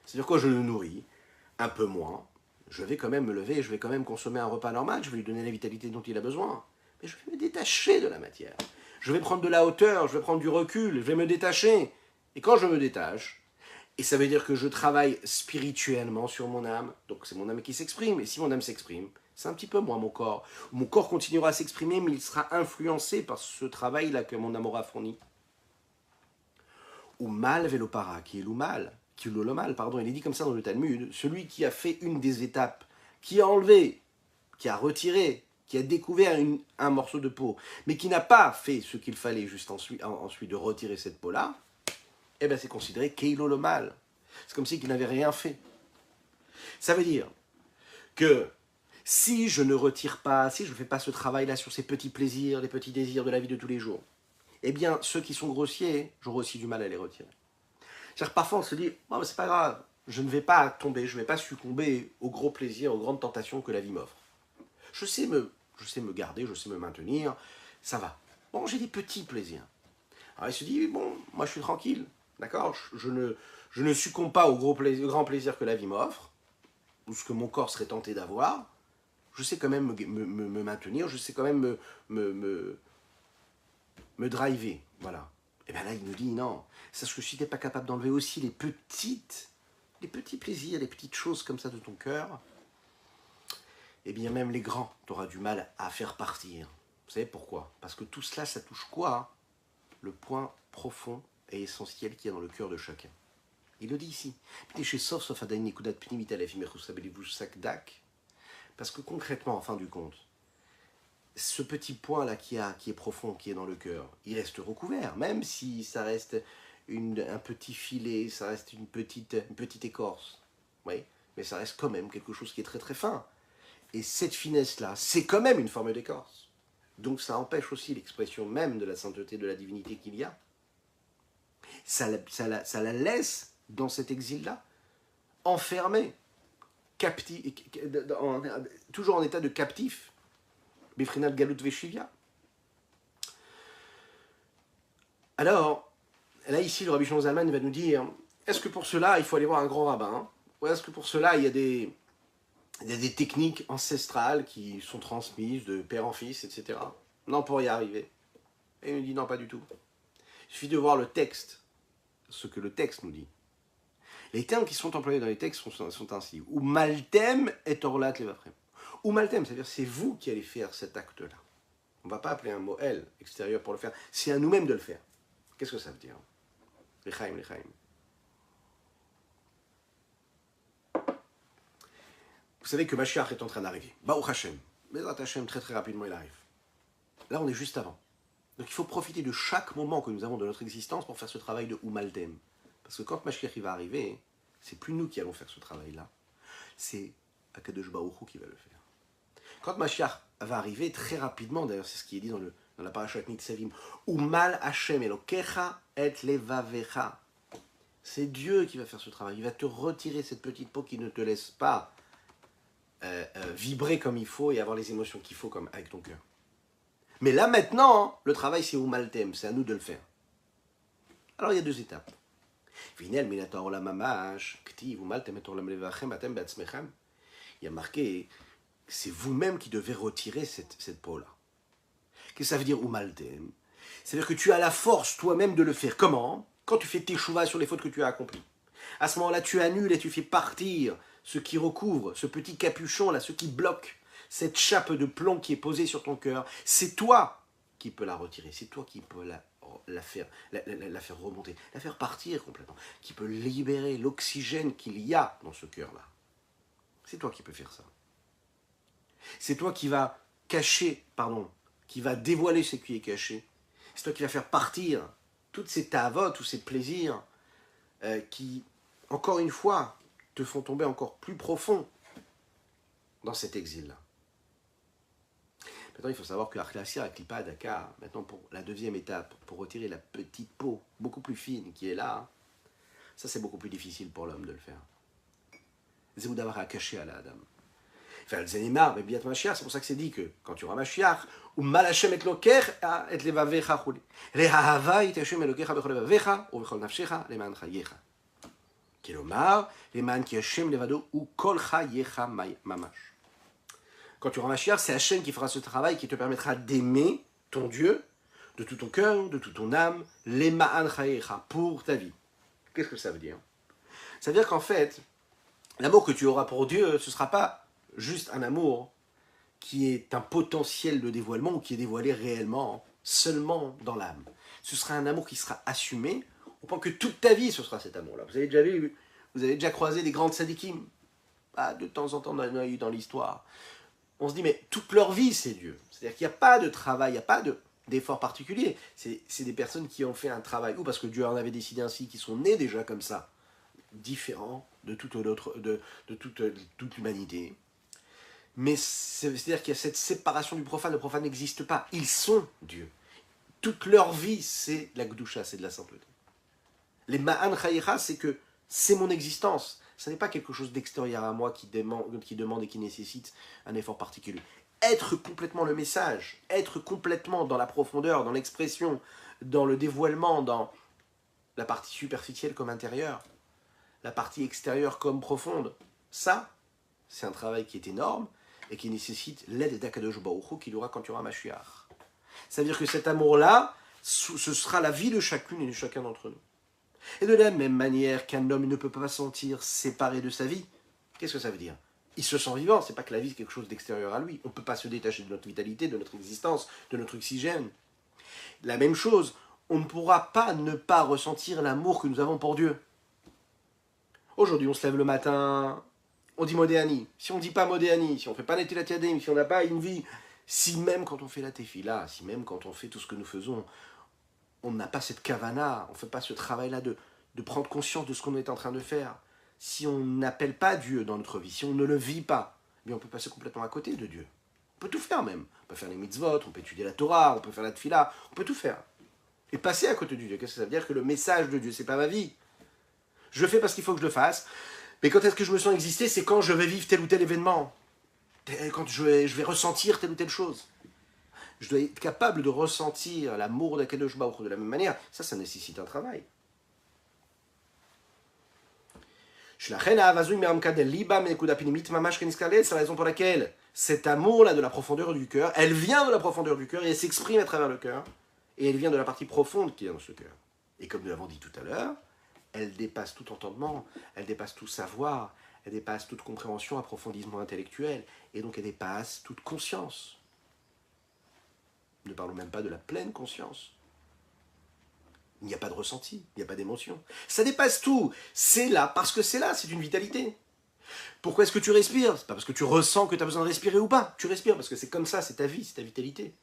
C'est-à-dire quoi? Je le nourris un peu moins, je vais quand même me lever, je vais quand même consommer un repas normal, je vais lui donner la vitalité dont il a besoin, mais je vais me détacher de la matière. Je vais prendre de la hauteur, je vais prendre du recul, je vais me détacher. Et quand je me détache, et ça veut dire que je travaille spirituellement sur mon âme, donc c'est mon âme qui s'exprime, et si mon âme s'exprime, c'est un petit peu moins mon corps. Mon corps continuera à s'exprimer, mais il sera influencé par ce travail-là que mon âme aura fourni. Ou mal velopara, qui est l'oumal, qui est l'olomal, pardon, il est dit comme ça dans le Talmud, celui qui a fait une des étapes, qui a enlevé, qui a retiré, qui a découvert un morceau de peau, mais qui n'a pas fait ce qu'il fallait juste ensuite de retirer cette peau-là, eh bien c'est considéré keilo le mal. C'est comme si qu'il n'avait rien fait. Ça veut dire que si je ne retire pas, si je ne fais pas ce travail-là sur ces petits plaisirs, les petits désirs de la vie de tous les jours, eh bien ceux qui sont grossiers, j'aurai aussi du mal à les retirer. C'est-à-dire parfois on se dit, oh, c'est pas grave, je ne vais pas tomber, je ne vais pas succomber aux gros plaisirs, aux grandes tentations que la vie m'offre. Je sais me garder, je sais me maintenir, ça va. Bon, j'ai des petits plaisirs. Alors il se dit, bon, moi je suis tranquille, d'accord, je ne succombe pas aux grands plaisirs que la vie m'offre, ou ce que mon corps serait tenté d'avoir, je sais quand même me maintenir, je sais quand même me driver, voilà. Et bien là, il nous dit, non, sache que si tu n'es pas capable d'enlever aussi les petits plaisirs, les petites choses comme ça de ton cœur, eh bien même les grands, tu auras du mal à faire partir. Vous savez pourquoi? Parce que tout cela, ça touche quoi? Le point profond et essentiel qu'il y a dans le cœur de chacun. Il le dit ici. Parce que concrètement, en fin du compte, ce petit point-là qui est profond, qui est dans le cœur, il reste recouvert, même si ça reste un petit filet, ça reste une petite écorce. Oui, mais ça reste quand même quelque chose qui est très très fin. Et cette finesse-là, c'est quand même une forme d'écorce. Donc ça empêche aussi l'expression même de la sainteté, de la divinité qu'il y a. Ça la laisse dans cet exil-là, enfermée, toujours en état de captif. Bifrinat Galut Veshivia. Alors, là ici, le Rabbi Shlomo Zalman va nous dire, est-ce que pour cela, il faut aller voir un grand rabbin? Ou est-ce que pour cela, il y a des techniques ancestrales qui sont transmises de père en fils, etc. Non, pour y arriver. Et il nous dit, non, pas du tout. Il suffit de voir le texte, ce que le texte nous dit. Les termes qui sont employés dans les textes sont ainsi. Ou maltem et orlat levachem. Ou maltem, c'est-à-dire c'est vous qui allez faire cet acte-là. On ne va pas appeler un mot el extérieur pour le faire. C'est à nous-mêmes de le faire. Qu'est-ce que ça veut dire? Lechaim. Vous savez que Mashiach est en train d'arriver. Baruch Hashem. Bezrat Hashem, très très rapidement, il arrive. Là, on est juste avant. Donc il faut profiter de chaque moment que nous avons de notre existence pour faire ce travail de Umaltem. Parce que quand Mashiach va arriver, c'est plus nous qui allons faire ce travail-là. C'est Akadosh Baruch Hu qui va le faire. Quand Mashiach va arriver, très rapidement, d'ailleurs c'est ce qui est dit dans la parashat Nitzavim, Umal Hashem Elokecha et Levavecha. C'est Dieu qui va faire ce travail. Il va te retirer cette petite peau qui ne te laisse pas vibrer comme il faut et avoir les émotions qu'il faut comme avec ton cœur. Mais là maintenant, le travail c'est Umaltem, c'est à nous de le faire. Alors il y a deux étapes. Il y a marqué, c'est vous-même qui devez retirer cette peau-là. Qu'est-ce que ça veut dire Umaltem? C'est-à-dire que tu as la force toi-même de le faire. Comment? Quand tu fais tes chouvas sur les fautes que tu as accomplies. À ce moment-là, tu annules et tu fais partir ce qui recouvre, ce petit capuchon-là, ce qui bloque, cette chape de plomb qui est posée sur ton cœur. C'est toi qui peux la retirer, c'est toi qui peux la faire remonter, la faire partir complètement, qui peut libérer l'oxygène qu'il y a dans ce cœur-là. C'est toi qui peux faire ça. C'est toi qui va qui va dévoiler ce qui est caché. C'est toi qui va faire partir toutes ces tavotes, tous ces plaisirs qui encore une fois, te font tomber encore plus profond dans cet exil-là. Maintenant, il faut savoir que Archlasia, la Klippa, Dakar, maintenant pour la deuxième étape, pour retirer la petite peau beaucoup plus fine qui est là, ça c'est beaucoup plus difficile pour l'homme de le faire. C'est d'avoir à cacher à la Adam. Enfin, le Zénimar, mais bien Mashiach, c'est pour ça que c'est dit que quand tu auras Mashiach, ou mal Hashem et loker, et levavecha chuli. Rehahava it Hashem et lokecha bechol levavecha, ou bechol nafshecha, leman chayecha. Kilomar, leman ki Hashem levado, ou kol chayecha mamash. Quand tu auras Mashiach, c'est Hashem qui fera ce travail qui te permettra d'aimer ton Dieu de tout ton cœur, de toute ton âme, leman chayecha, pour ta vie. Qu'est-ce que ça veut dire? Ça veut dire qu'en fait, l'amour que tu auras pour Dieu, ce ne sera pas juste un amour qui est un potentiel de dévoilement ou qui est dévoilé réellement, seulement dans l'âme. Ce sera un amour qui sera assumé, au point que toute ta vie, ce sera cet amour-là. Vous avez déjà vu, vous avez déjà croisé des grandes sadikim. De temps en temps, on a eu dans l'histoire. On se dit, mais toute leur vie, c'est Dieu. C'est-à-dire qu'il n'y a pas de travail, il n'y a pas d'effort particulier. C'est des personnes qui ont fait un travail, ou parce que Dieu en avait décidé ainsi, qui sont nés déjà comme ça, différents de toute l'humanité. Mais c'est-à-dire qu'il y a cette séparation du profane. Le profane n'existe pas. Ils sont Dieu. Toute leur vie, c'est la Gdusha, c'est de la sainteté. Les Ma'an Chayecha, c'est que c'est mon existence. Ce n'est pas quelque chose d'extérieur à moi qui demande et qui nécessite un effort particulier. Être complètement le message, être complètement dans la profondeur, dans l'expression, dans le dévoilement, dans la partie superficielle comme intérieure, la partie extérieure comme profonde, ça, c'est un travail qui est énorme et qui nécessite l'aide d'Akadosh Baruch Hu qu'il aura quand tu auras Mashiach. Ça veut dire que cet amour-là, ce sera la vie de chacune et de chacun d'entre nous. Et de la même manière qu'un homme ne peut pas se sentir séparé de sa vie, qu'est-ce que ça veut dire? Il se sent vivant, c'est pas que la vie c'est quelque chose d'extérieur à lui. On ne peut pas se détacher de notre vitalité, de notre existence, de notre oxygène. La même chose, on ne pourra pas ne pas ressentir l'amour que nous avons pour Dieu. Aujourd'hui, on se lève le matin, on dit Modéani. Si on ne dit pas Modéani, si on ne fait pas Netilat Yadayim, si on n'a pas une vie, si même quand on fait la Tefila, si même quand on fait tout ce que nous faisons, on n'a pas cette kavana, on ne fait pas ce travail-là de prendre conscience de ce qu'on est en train de faire. Si on n'appelle pas Dieu dans notre vie, si on ne le vit pas, bien on peut passer complètement à côté de Dieu. On peut tout faire même. On peut faire les mitzvot, on peut étudier la Torah, on peut faire la Tefila, on peut tout faire. Et passer à côté de Dieu. Qu'est-ce que ça veut dire? Que le message de Dieu, c'est pas ma vie. Je le fais parce qu'il faut que je le fasse. Mais quand est-ce que je me sens exister? C'est quand je vais vivre tel ou tel événement. Quand je vais ressentir telle ou telle chose. Je dois être capable de ressentir l'amour d'Akadosh Baruch Hu de la même manière. Ça nécessite un travail. C'est la raison pour laquelle cet amour-là de la profondeur du cœur, elle vient de la profondeur du cœur et elle s'exprime à travers le cœur. Et elle vient de la partie profonde qui est dans ce cœur. Et comme nous l'avons dit tout à l'heure, elle dépasse tout entendement, elle dépasse tout savoir, elle dépasse toute compréhension, approfondissement intellectuel, et donc elle dépasse toute conscience. Ne parlons même pas de la pleine conscience. Il n'y a pas de ressenti, il n'y a pas d'émotion. Ça dépasse tout. C'est là, parce que c'est là, c'est une vitalité. Pourquoi est-ce que tu respires? C'est pas parce que tu ressens que tu as besoin de respirer ou pas. Tu respires parce que c'est comme ça, c'est ta vie, c'est ta vitalité.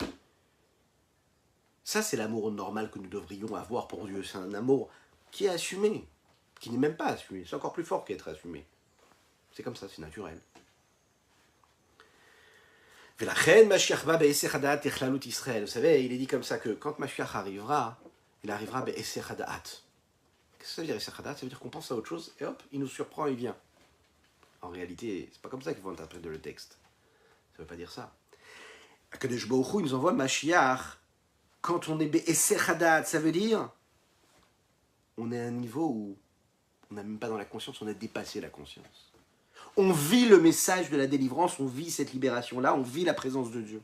Ça, c'est l'amour normal que nous devrions avoir pour Dieu. C'est un amour qui est assumé, qui n'est même pas assumé. C'est encore plus fort qu'être assumé. C'est comme ça, c'est naturel. Vous savez, il est dit comme ça que quand Mashiach arrivera, il arrivera be'eser hadaat. Qu'est-ce que ça veut dire, eser hadaat? Ça veut dire qu'on pense à autre chose et hop, il nous surprend, il vient. En réalité, c'est pas comme ça qu'il faut interpréter le texte. Ça veut pas dire ça. Akadosh Baruch Hu, il nous envoie Mashiach quand on est be'eser hadaat. Ça veut dire on est à un niveau où on n'est même pas dans la conscience, on a dépassé la conscience. On vit le message de la délivrance, on vit cette libération-là, on vit la présence de Dieu.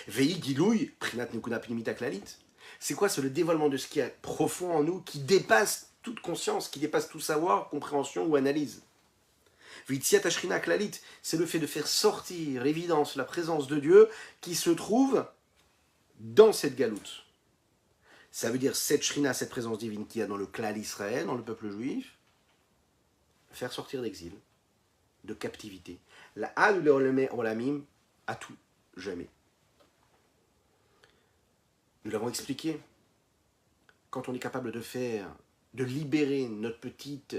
Vei Gilouy, Prinat Nekuda Pnimita Klalit. C'est quoi? C'est le dévoilement de ce qui est profond en nous, qui dépasse toute conscience, qui dépasse tout savoir, compréhension ou analyse. Veitsiat Ashrina Klalit, c'est le fait de faire sortir l'évidence, la présence de Dieu, qui se trouve dans cette galoute. Ça veut dire cette shrina, cette présence divine qu'il y a dans le klal Israël, dans le peuple juif, faire sortir d'exil, de captivité. La hal le olamim à tout, jamais. Nous l'avons expliqué. quand on est capable de libérer notre petite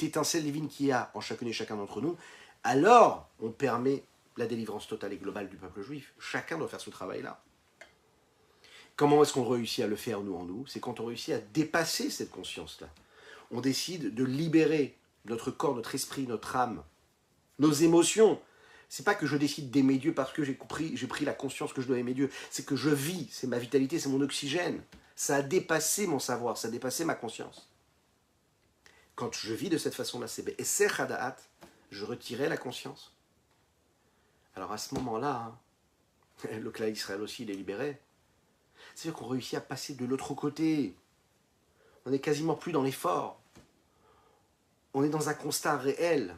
étincelle divine qu'il y a en chacune et chacun d'entre nous, alors on permet la délivrance totale et globale du peuple juif. Chacun doit faire ce travail-là. Comment est-ce qu'on réussit à le faire, nous, en nous? C'est quand on réussit à dépasser cette conscience-là. On décide de libérer notre corps, notre esprit, notre âme, nos émotions. C'est pas que je décide d'aimer Dieu parce que j'ai pris la conscience que je dois aimer Dieu. C'est que je vis, c'est ma vitalité, c'est mon oxygène. Ça a dépassé mon savoir, ça a dépassé ma conscience. Quand je vis de cette façon-là, c'est Be'eser Hada'at, je retirais la conscience. Alors à ce moment-là, le clan Israël aussi, il est libéré. C'est-à-dire qu'on réussit à passer de l'autre côté. On n'est quasiment plus dans l'effort. On est dans un constat réel.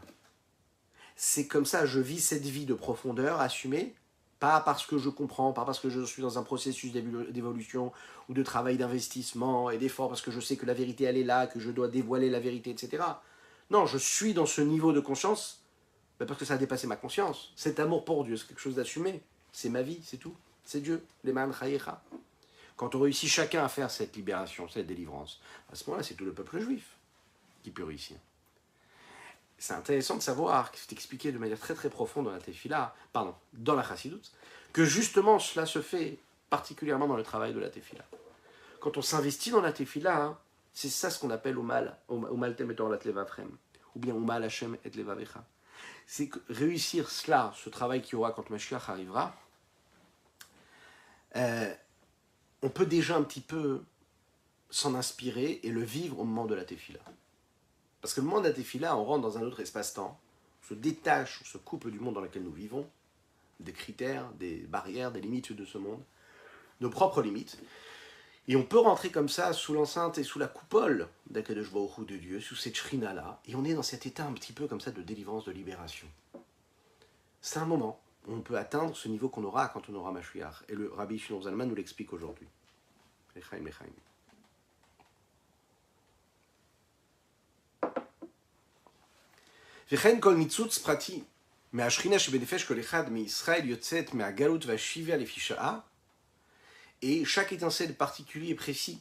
C'est comme ça, je vis cette vie de profondeur assumée, pas parce que je comprends, pas parce que je suis dans un processus d'évolution ou de travail d'investissement et d'effort, parce que je sais que la vérité, elle est là, que je dois dévoiler la vérité, etc. Non, je suis dans ce niveau de conscience parce que ça a dépassé ma conscience. Cet amour pour Dieu, c'est quelque chose d'assumé. C'est ma vie, c'est tout. C'est Dieu. Les man chayecha. Quand on réussit chacun à faire cette libération, cette délivrance, à ce moment-là, c'est tout le peuple juif qui peut réussir. C'est intéressant de savoir, c'est expliqué de manière très très profonde dans la Tefila, dans la Chassidoute, que justement cela se fait particulièrement dans le travail de la Tefila. Quand on s'investit dans la Tefila, c'est ça ce qu'on appelle Umal Tem et Torlat Levavchem, ou bien Umal Hashem et Levavecha. C'est que réussir cela, ce travail qu'il y aura quand Mashiach arrivera, on peut déjà un petit peu s'en inspirer et le vivre au moment de la Tefila. Parce que le moment de la Tefila, on rentre dans un autre espace-temps, on se détache, on se coupe du monde dans lequel nous vivons, des critères, des barrières, des limites de ce monde, nos propres limites, et on peut rentrer comme ça sous l'enceinte et sous la coupole d'Akadosh Baruch Hu de Dieu, sous cette shrina-là, et on est dans cet état un petit peu comme ça de délivrance, de libération. C'est un moment où on peut atteindre ce niveau qu'on aura quand on aura Mashiach, et le Rabbi Shimon Zalman nous l'explique aujourd'hui. Echaim, Echaim. וכן כל ניצוץ פרטי מהשכינה שבנפש כל אחד מישראל יוצאת מהגלות והשיביה לפי שעה, et chaque étincelle particulier et précis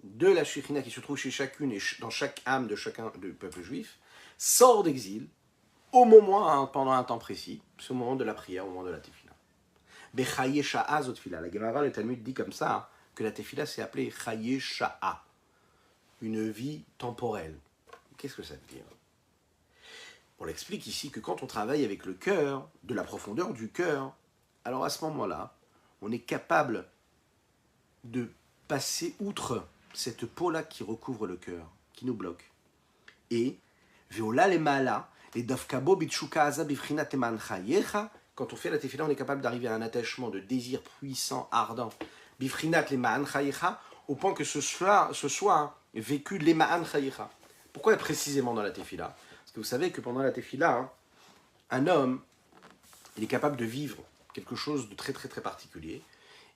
de la Shekhinah qui se trouve chez chacune et dans chaque âme de chacun du peuple juif sort d'exil au moment, pendant un temps précis, c'est au moment de la prière, au moment de la tefila. Bechaye sha'a zot tefila. La Gemara, le Talmud dit comme ça que la tefila c'est appelé chaye sha'a, une vie temporelle. Qu'est-ce que ça veut dire? On l'explique ici que quand on travaille avec le cœur, de la profondeur du cœur, alors à ce moment-là, on est capable de passer outre cette peau-là qui recouvre le cœur, qui nous bloque. Et, veola le mala, les dafkabo bitshuka aza bifrinat eman chayecha, quand on fait la tefila, on est capable d'arriver à un attachement de désir puissant, ardent, bifrinat leman chayecha, au point que ce soit vécu leman chayecha. Pourquoi précisément dans la tefila? Parce que vous savez que pendant la tefila, un homme, il est capable de vivre quelque chose de très très très particulier.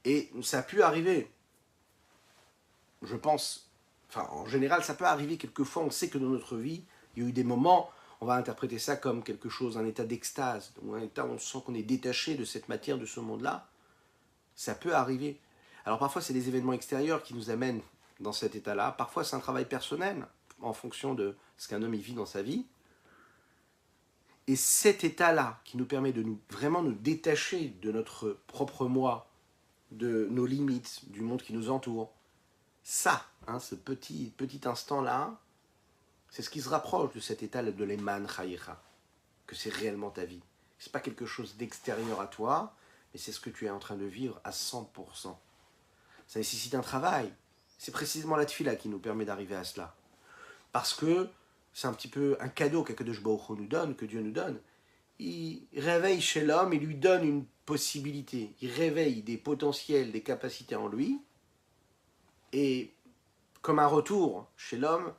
Et ça a pu arriver, je pense, en général, ça peut arriver quelquefois, on sait que dans notre vie, il y a eu des moments, on va interpréter ça comme quelque chose, un état d'extase, un état où on sent qu'on est détaché de cette matière, de ce monde-là. Ça peut arriver. Alors parfois, c'est des événements extérieurs qui nous amènent dans cet état-là. Parfois, c'est un travail personnel, en fonction de ce qu'un homme y vit dans sa vie. Et cet état-là, qui nous permet de vraiment nous détacher de notre propre moi, de nos limites, du monde qui nous entoure, ça, ce petit instant-là, c'est ce qui se rapproche de cet état de l'Eman Chayecha, que c'est réellement ta vie. Ce n'est pas quelque chose d'extérieur à toi, mais c'est ce que tu es en train de vivre à 100%. Ça nécessite un travail. C'est précisément la tefila qui nous permet d'arriver à cela. Parce que c'est un petit peu un cadeau qu'Akadosh Baruch Hu nous donne, que Dieu nous donne. Il réveille chez l'homme, il lui donne une possibilité. Il réveille des potentiels, des capacités en lui. Et comme un retour chez l'homme,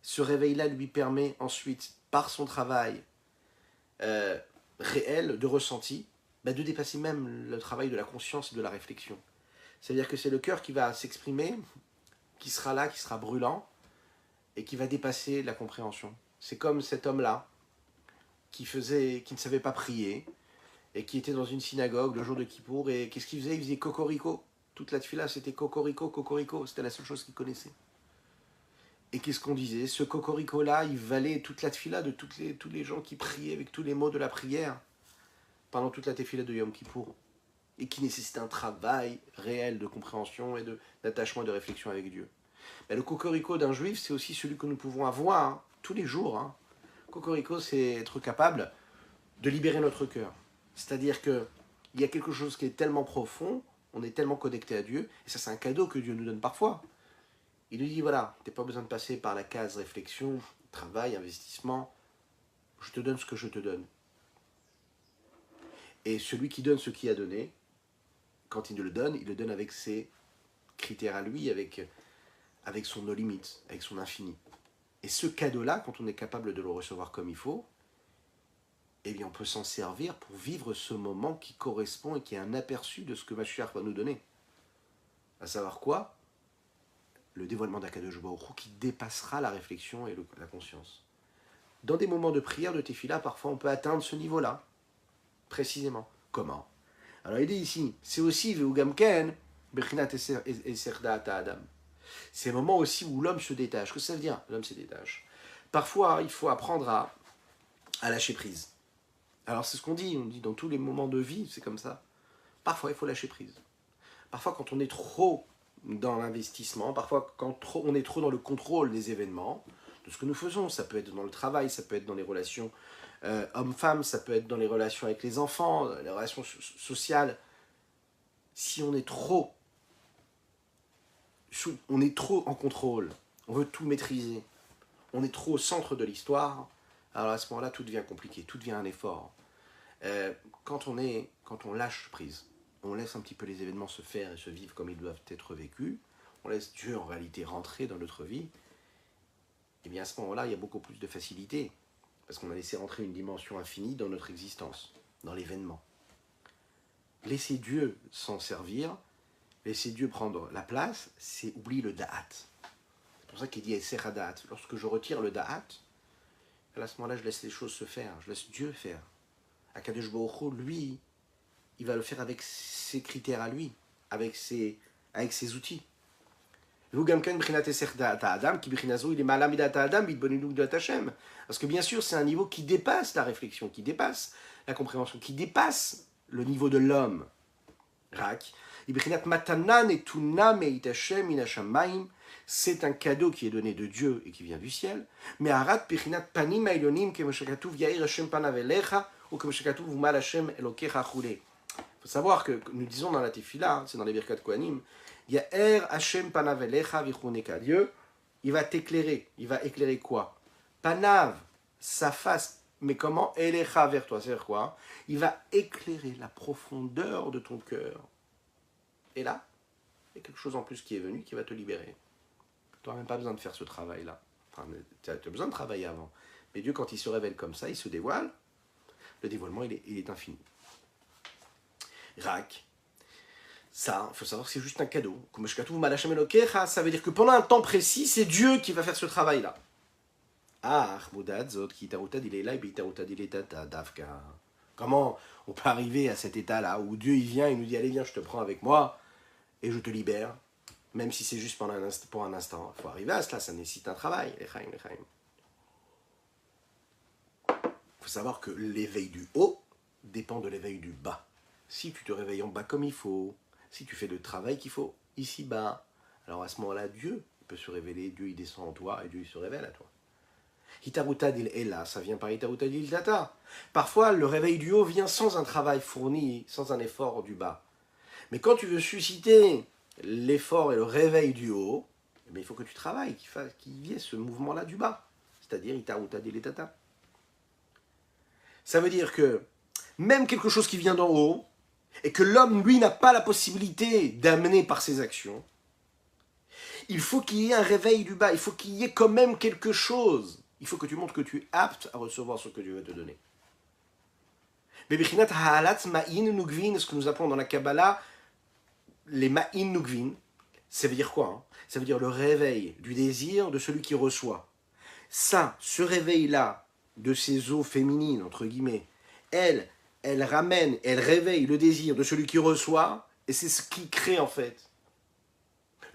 ce réveil-là lui permet ensuite, par son travail réel, de ressenti, de dépasser même le travail de la conscience et de la réflexion. C'est-à-dire que c'est le cœur qui va s'exprimer, qui sera là, qui sera brûlant, et qui va dépasser la compréhension. C'est comme cet homme-là, qui ne savait pas prier, et qui était dans une synagogue le jour de Kippour, et qu'est-ce qu'il faisait? Il faisait cocorico. Toute la tefila, c'était cocorico, cocorico. C'était la seule chose qu'ils connaissaient. Et qu'est-ce qu'on disait? Ce cocorico-là, il valait toute la tefila de tous les gens qui priaient avec tous les mots de la prière pendant toute la tefila de Yom Kippour. Et qui nécessitait un travail réel de compréhension et d'attachement et de réflexion avec Dieu. Mais le cocorico d'un juif, c'est aussi celui que nous pouvons avoir hein, tous les jours. Hein. Cocorico, c'est être capable de libérer notre cœur. C'est-à-dire qu'il y a quelque chose qui est tellement profond, on est tellement connecté à Dieu, et ça c'est un cadeau que Dieu nous donne parfois. Il nous dit, voilà, tu n'as pas besoin de passer par la case réflexion, travail, investissement, je te donne ce que je te donne. Et celui qui donne ce qu'il a donné, quand il le donne avec ses critères à lui, avec son no limit, avec son infini. Et ce cadeau-là, quand on est capable de le recevoir comme il faut, eh bien on peut s'en servir pour vivre ce moment qui correspond et qui est un aperçu de ce que Mashiach va nous donner. À savoir quoi? Le dévoilement d'Akadosh Baruch Hu qui dépassera la réflexion et la conscience. Dans des moments de prière, de tefila, parfois on peut atteindre ce niveau-là, précisément. Comment? Alors il dit ici, c'est aussi Veugamken, Bechinat Eserda Adam. C'est le moment aussi où l'homme se détache. Qu'est-ce que ça veut dire? L'homme se détache. Parfois, il faut apprendre à lâcher prise. Alors c'est ce qu'on dit dans tous les moments de vie, c'est comme ça. Parfois, il faut lâcher prise. Parfois, quand on est trop dans l'investissement, parfois quand on est trop dans le contrôle des événements, de ce que nous faisons, ça peut être dans le travail, ça peut être dans les relations homme-femme, ça peut être dans les relations avec les enfants, les relations sociales. Si on est trop en contrôle, on veut tout maîtriser, on est trop au centre de l'histoire, alors à ce moment-là, tout devient compliqué, tout devient un effort. Quand on lâche prise, on laisse un petit peu les événements se faire et se vivre comme ils doivent être vécus, on laisse Dieu en réalité rentrer dans notre vie, et bien à ce moment-là, il y a beaucoup plus de facilité, parce qu'on a laissé rentrer une dimension infinie dans notre existence, dans l'événement. Laisser Dieu s'en servir, laisser Dieu prendre la place, c'est oublier le da'at. C'est pour ça qu'il dit Esser da'at. Lorsque je retire le da'at, à ce moment-là, je laisse les choses se faire, je laisse Dieu faire. Akadosh Baruch Hu, lui, il va le faire avec ses critères à lui, avec ses outils. Parce que bien sûr, c'est un niveau qui dépasse la réflexion, qui dépasse la compréhension, qui dépasse le niveau de l'homme. C'est un cadeau qui est donné de Dieu et qui vient du ciel. Mais il faut savoir que nous disons dans la Tefila, c'est dans les Birkat Kohanim, Ya'er Hashem panav elecha vichuneka. Dieu, il va t'éclairer. Il va éclairer quoi? Panav, sa face, mais comment? Elecha vers toi, c'est-à-dire quoi? Il va éclairer la profondeur de ton cœur. Et là, il y a quelque chose en plus qui est venu, qui va te libérer. Tu n'auras même pas besoin de faire ce travail-là. Enfin, tu as besoin de travailler avant. Mais Dieu, quand il se révèle comme ça, il se dévoile. Le dévoilement, il est infini. Rak. Ça, il faut savoir que c'est juste un cadeau. Ça veut dire que pendant un temps précis, c'est Dieu qui va faire ce travail-là. Comment on peut arriver à cet état-là où Dieu il vient, il nous dit allez viens, je te prends avec moi et je te libère, même si c'est juste pour un instant. Il faut arriver à cela, ça nécessite un travail. Il faut savoir que l'éveil du haut dépend de l'éveil du bas. Si tu te réveilles en bas comme il faut, si tu fais le travail qu'il faut ici-bas, alors à ce moment-là, Dieu peut se révéler, Dieu il descend en toi et Dieu il se révèle à toi. Hitaruta dil Ela, ça vient par Hitaruta dil Tata. Parfois, le réveil du haut vient sans un travail fourni, sans un effort du bas. Mais quand tu veux susciter l'effort et le réveil du haut, eh bien, il faut que tu travailles, qu'il y ait ce mouvement-là du bas. C'est-à-dire Hitaruta dil Tata. Ça veut dire que même quelque chose qui vient d'en haut, et que l'homme, lui, n'a pas la possibilité d'amener par ses actions, il faut qu'il y ait un réveil du bas, il faut qu'il y ait quand même quelque chose. Il faut que tu montres que tu es apte à recevoir ce que Dieu va te donner. Ce que nous appelons dans la Kabbalah les ma'in nugvin, ça veut dire quoi? Ça veut dire le réveil du désir de celui qui reçoit. Ça, ce réveil-là, de ces eaux féminines, entre guillemets, elle réveille le désir de celui qui reçoit, et c'est ce qui crée en fait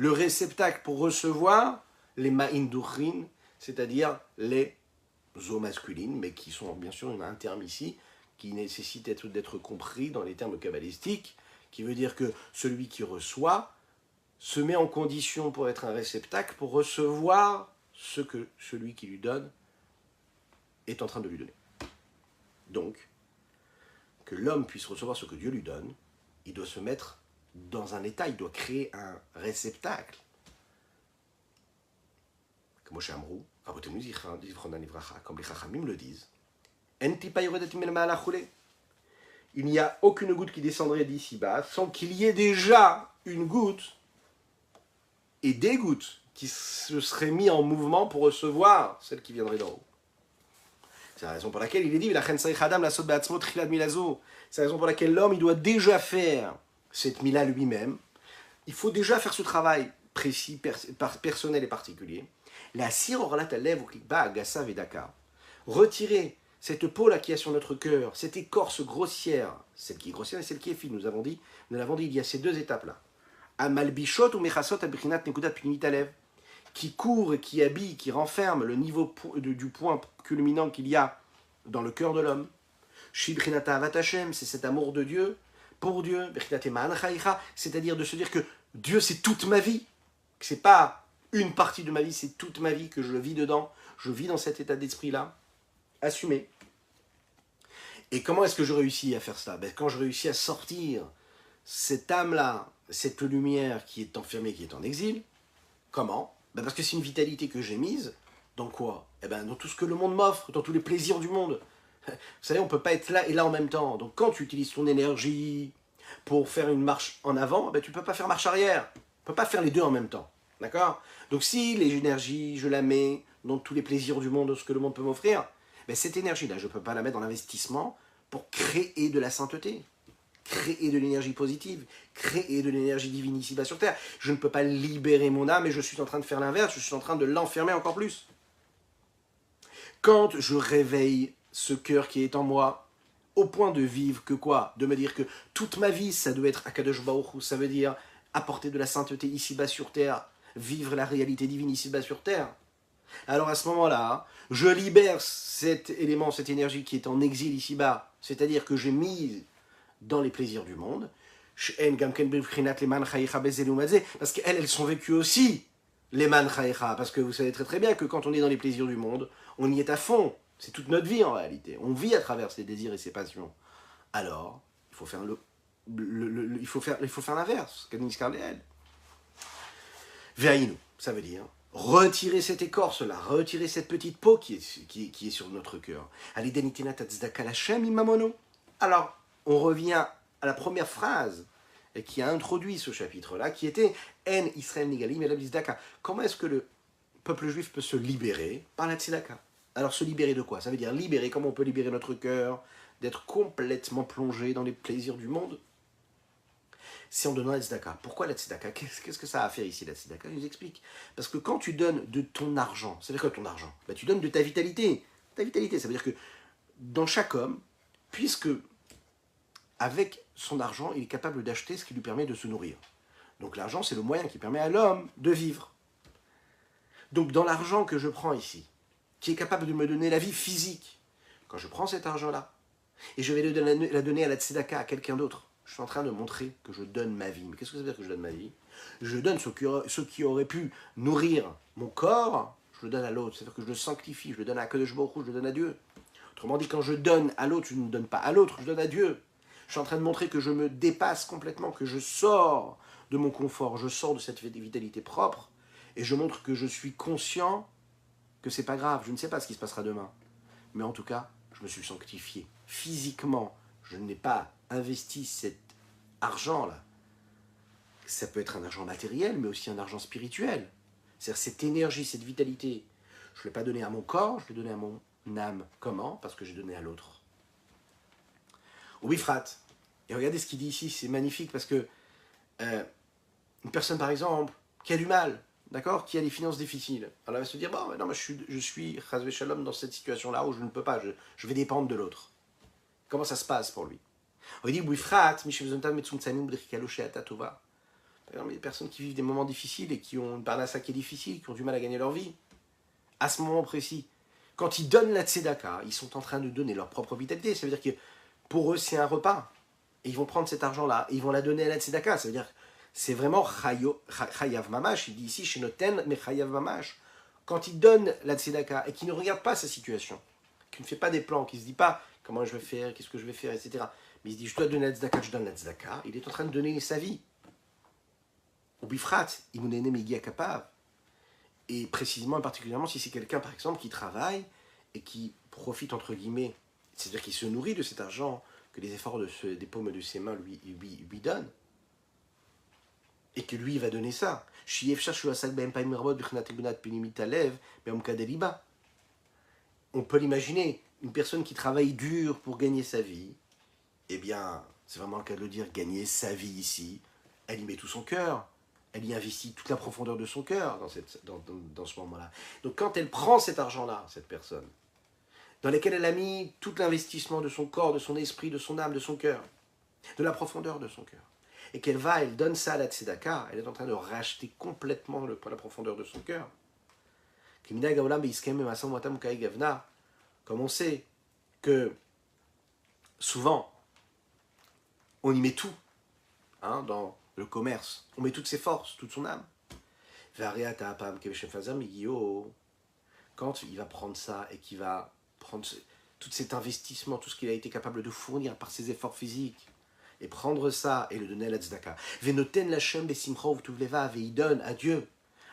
le réceptacle pour recevoir les ma'induchin, c'est-à-dire les eaux masculines, mais qui sont bien sûr un terme ici, qui nécessite d'être compris dans les termes kabbalistiques, qui veut dire que celui qui reçoit se met en condition pour être un réceptacle, pour recevoir ce que celui qui lui donne est en train de lui donner. Donc, que l'homme puisse recevoir ce que Dieu lui donne, il doit se mettre dans un état, il doit créer un réceptacle. Comme Moshe Amrou, comme les Chachamim le disent, il n'y a aucune goutte qui descendrait d'ici-bas sans qu'il y ait déjà une goutte et des gouttes qui se seraient mis en mouvement pour recevoir celle qui viendrait d'en haut. C'est la raison pour laquelle il est dit c'est la raison pour laquelle l'homme il doit déjà faire cette mila lui-même. Il faut déjà faire ce travail précis, personnel et particulier. La retirer cette peau-là qui est sur notre cœur, cette écorce grossière, celle qui est grossière et celle qui est fine, nous l'avons dit, il y a ces deux étapes-là. Amalbishot ou mechasot abrinat nekudat pinit alev, qui court et qui habille, qui renferme le niveau du point culminant qu'il y a dans le cœur de l'homme. Shibrinata avat Hashem, c'est cet amour de Dieu, pour Dieu, c'est-à-dire de se dire que Dieu c'est toute ma vie, que c'est pas une partie de ma vie, c'est toute ma vie, que je vis dedans, je vis dans cet état d'esprit-là, assumé. Et comment est-ce que je réussis à faire ça? Quand je réussis à sortir cette âme-là, cette lumière qui est enfermée, qui est en exil, comment? Parce que c'est une vitalité que j'ai mise, dans quoi? Dans tout ce que le monde m'offre, dans tous les plaisirs du monde. Vous savez, on ne peut pas être là et là en même temps. Donc quand tu utilises ton énergie pour faire une marche en avant, tu ne peux pas faire marche arrière. Tu ne peux pas faire les deux en même temps. D'accord? Donc si l'énergie, je la mets dans tous les plaisirs du monde, ce que le monde peut m'offrir, cette énergie-là, je ne peux pas la mettre dans l'investissement pour créer de la sainteté, créer de l'énergie positive, créer de l'énergie divine ici-bas sur Terre. Je ne peux pas libérer mon âme et je suis en train de faire l'inverse, je suis en train de l'enfermer encore plus. Quand je réveille ce cœur qui est en moi, au point de vivre que quoi? De me dire que toute ma vie, ça doit être Akadosh Baruch Hu, ça veut dire apporter de la sainteté ici-bas sur Terre, vivre la réalité divine ici-bas sur Terre. Alors à ce moment-là, je libère cet élément, cette énergie qui est en exil ici-bas, c'est-à-dire que j'ai mis dans les plaisirs du monde, parce qu'elles, elles sont vécues aussi, les man chayecha, parce que vous savez très très bien que quand on est dans les plaisirs du monde, on y est à fond, c'est toute notre vie en réalité, on vit à travers ses désirs et ses passions. Alors, il faut faire il faut faire l'inverse, Ve'ainu, ça veut dire retirer cette écorce-là, retirer cette petite peau qui est sur notre cœur. Alors, on revient à la première phrase qui a introduit ce chapitre-là, qui était En Israël Nigalim Elab Tzedaka. Comment est-ce que le peuple juif peut se libérer par la tzedaka? Alors, se libérer de quoi? Ça veut dire libérer, comment on peut libérer notre cœur, d'être complètement plongé dans les plaisirs du monde? C'est en donnant la tzedaka. Pourquoi la tzedaka? Qu'est-ce que ça a à faire ici, la tzedaka? Il nous explique. Parce que quand tu donnes de ton argent, ça veut dire quoi ton argent? Tu donnes de ta vitalité. Ta vitalité, ça veut dire que dans chaque homme, puisque avec son argent, il est capable d'acheter ce qui lui permet de se nourrir. Donc l'argent, c'est le moyen qui permet à l'homme de vivre. Donc dans l'argent que je prends ici, qui est capable de me donner la vie physique, quand je prends cet argent-là, et je vais la donner à la tzedaka, à quelqu'un d'autre, je suis en train de montrer que je donne ma vie. Mais qu'est-ce que ça veut dire que je donne ma vie? Je donne ce qui aurait pu nourrir mon corps, je le donne à l'autre. C'est-à-dire que je le sanctifie, je le donne à Kadosh Baruch Hu, je le donne à Dieu. Autrement dit, quand je donne à l'autre, je ne donne pas à l'autre, je donne à Dieu. Je suis en train de montrer que je me dépasse complètement, que je sors de mon confort, je sors de cette vitalité propre, et je montre que je suis conscient que c'est pas grave, je ne sais pas ce qui se passera demain. Mais en tout cas, je me suis sanctifié. Physiquement, je n'ai pas investi cet argent-là. Ça peut être un argent matériel, mais aussi un argent spirituel. C'est-à-dire cette énergie, cette vitalité, je ne l'ai pas donné à mon corps, je l'ai donné à mon âme. Comment? Parce que j'ai donné à l'autre. Ou Bifrat. Et regardez ce qu'il dit ici, c'est magnifique parce que une personne, par exemple, qui a du mal, d'accord, qui a des finances difficiles, alors elle va se dire, bon, non, moi, je suis chas v'shalom dans cette situation-là où je ne peux pas, je vais dépendre de l'autre. Comment ça se passe pour lui? On dit, parce Par exemple, les personnes qui vivent des moments difficiles et qui ont une parnassa qui est difficile, qui ont du mal à gagner leur vie, à ce moment précis, quand ils donnent la tzedaka, ils sont en train de donner leur propre vitalité. Ça veut dire que pour eux, c'est un repas. Et ils vont prendre cet argent-là et ils vont la donner à la tzedaka. Ça veut dire c'est vraiment chayav mamash. Il dit ici chez Noten, mais chayav mamash. Quand il donne la tzedaka et qu'il ne regarde pas sa situation, qu'il ne fait pas des plans, qu'il ne se dit pas comment je vais faire, qu'est-ce que je vais faire, etc. Mais il se dit je dois donner la tzedaka, je donne la tzedaka. Il est en train de donner sa vie. Ou bifrat, imunene megi akapav. Et précisément et particulièrement si c'est quelqu'un par exemple qui travaille et qui profite entre guillemets, c'est-à-dire qui se nourrit de cet argent que les efforts des paumes de ses mains lui donnent, et que lui va donner ça. On peut l'imaginer, une personne qui travaille dur pour gagner sa vie, eh bien, c'est vraiment le cas de le dire, gagner sa vie ici, elle y met tout son cœur, elle y investit toute la profondeur de son cœur dans ce moment-là. Donc quand elle prend cet argent-là, cette personne, dans lequel elle a mis tout l'investissement de son corps, de son esprit, de son âme, de son cœur, de la profondeur de son cœur, et elle donne ça à la tzedaka, elle est en train de racheter complètement la profondeur de son cœur. Comme on sait que souvent, on y met tout, hein, dans le commerce, on met toutes ses forces, toute son âme. Quand il va prendre ça et qu'il va prendre tout cet investissement, tout ce qu'il a été capable de fournir par ses efforts physiques, et prendre ça et le donner à la tzedaka. Venoten lachem besimcha uvtuvleva, et il donne à Dieu,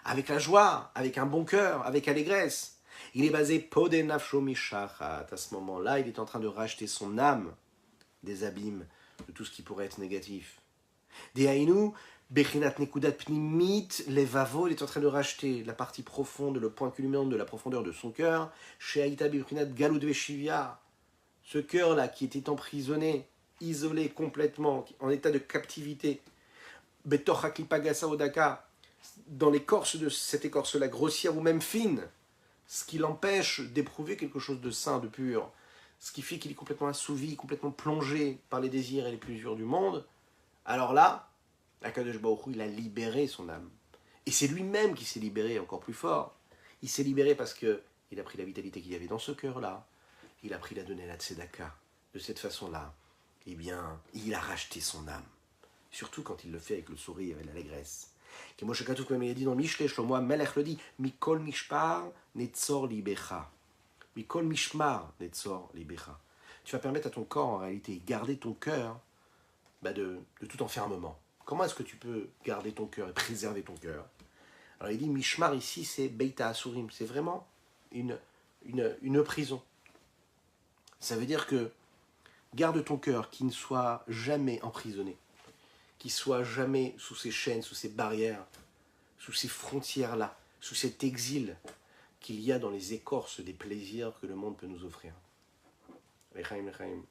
avec la joie, avec un bon cœur, avec allégresse. Il est basé pode nafsho mishachat. À ce moment-là, il est en train de racheter son âme des abîmes, de tout ce qui pourrait être négatif. Dehainu, bechinat nekudat pnimit levavo, il est en train de racheter la partie profonde, le point culminant de la profondeur de son cœur. Shehaïta bechinat galud veshivia, ce cœur-là qui était emprisonné, isolé complètement, en état de captivité, dans l'écorce de cette écorce-là, grossière ou même fine, ce qui l'empêche d'éprouver quelque chose de sain, de pur, ce qui fait qu'il est complètement assouvi, complètement plongé par les désirs et les plaisirs du monde, alors là, Akadosh Baruch Hu, il a libéré son âme. Et c'est lui-même qui s'est libéré encore plus fort. Il s'est libéré parce qu'il a pris la vitalité qu'il y avait dans ce cœur-là, il a pris la donnée à la tzedaka. De cette façon-là, eh bien, il a racheté son âme. Surtout quand il le fait avec le sourire et l'allégresse. Que Moshe Katouf, comme il a dit dans Mishlei, Shlomo Melech le dit, Mikol Mishpar Netzor Libecha. Mikol Mishmar Netzor Libecha. Tu vas permettre à ton corps, en réalité, garder ton cœur de tout enfermement. Comment est-ce que tu peux garder ton cœur et préserver ton cœur? Alors il dit, Mishmar ici, c'est Beita Asurim. C'est vraiment une prison. Ça veut dire que garde ton cœur qui ne soit jamais emprisonné, qui soit jamais sous ces chaînes, sous ces barrières, sous ces frontières-là, sous cet exil qu'il y a dans les écorces des plaisirs que le monde peut nous offrir. Lechaim, lechaim.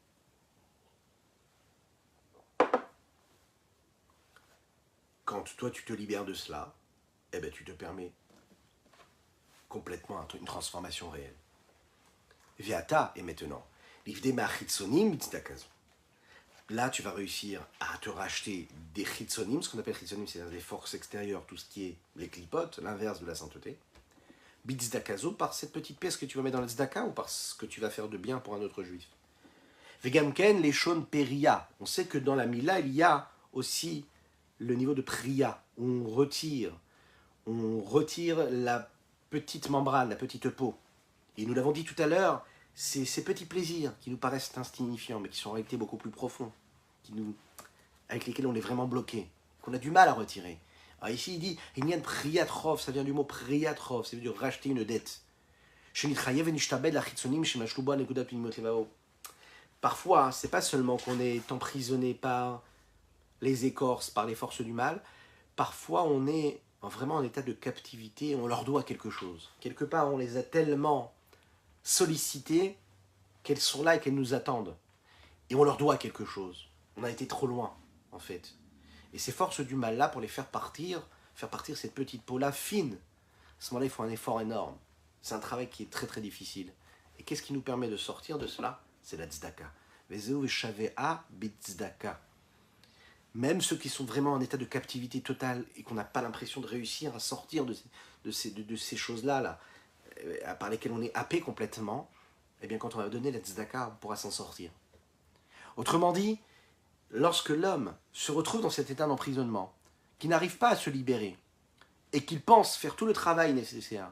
Quand toi tu te libères de cela, eh ben, tu te permets complètement une transformation réelle. Viata, et maintenant, là, tu vas réussir à te racheter des chitzonim. Ce qu'on appelle chitzonim, c'est-à-dire des forces extérieures, tout ce qui est les clipotes, l'inverse de la sainteté. Bitzdakazo, par cette petite pièce que tu vas mettre dans le tzedaka ou par ce que tu vas faire de bien pour un autre juif. Vegamken, les shon peria. On sait que dans la mila, il y a aussi le niveau de priya. On retire la petite membrane, la petite peau. Et nous l'avons dit tout à l'heure, c'est ces petits plaisirs qui nous paraissent insignifiants, mais qui sont en réalité beaucoup plus profonds, avec lesquels on est vraiment bloqué, qu'on a du mal à retirer. Alors ici, il dit, il y a une priatrov, ça vient du mot priatrov, ça veut dire racheter une dette. Parfois, c'est pas seulement qu'on est emprisonné par les écorces, par les forces du mal, parfois on est vraiment en état de captivité, on leur doit quelque chose. Quelque part, on les a tellement sollicités qu'elles sont là et qu'elles nous attendent. Et on leur doit quelque chose. On a été trop loin, en fait. Et ces forces du mal-là, pour les faire partir cette petite peau-là fine, à ce moment-là, il faut un effort énorme. C'est un travail qui est très très difficile. Et qu'est-ce qui nous permet de sortir de cela? C'est la tzedaka. Vezeu veshavea bitzdaka. même ceux qui sont vraiment en état de captivité totale et qu'on n'a pas l'impression de réussir à sortir de ces choses-là, par lesquelles on est happé complètement, eh bien quand on va donner la tzedaka, on pourra s'en sortir. Autrement dit, lorsque l'homme se retrouve dans cet état d'emprisonnement, qui n'arrive pas à se libérer, et qu'il pense faire tout le travail nécessaire,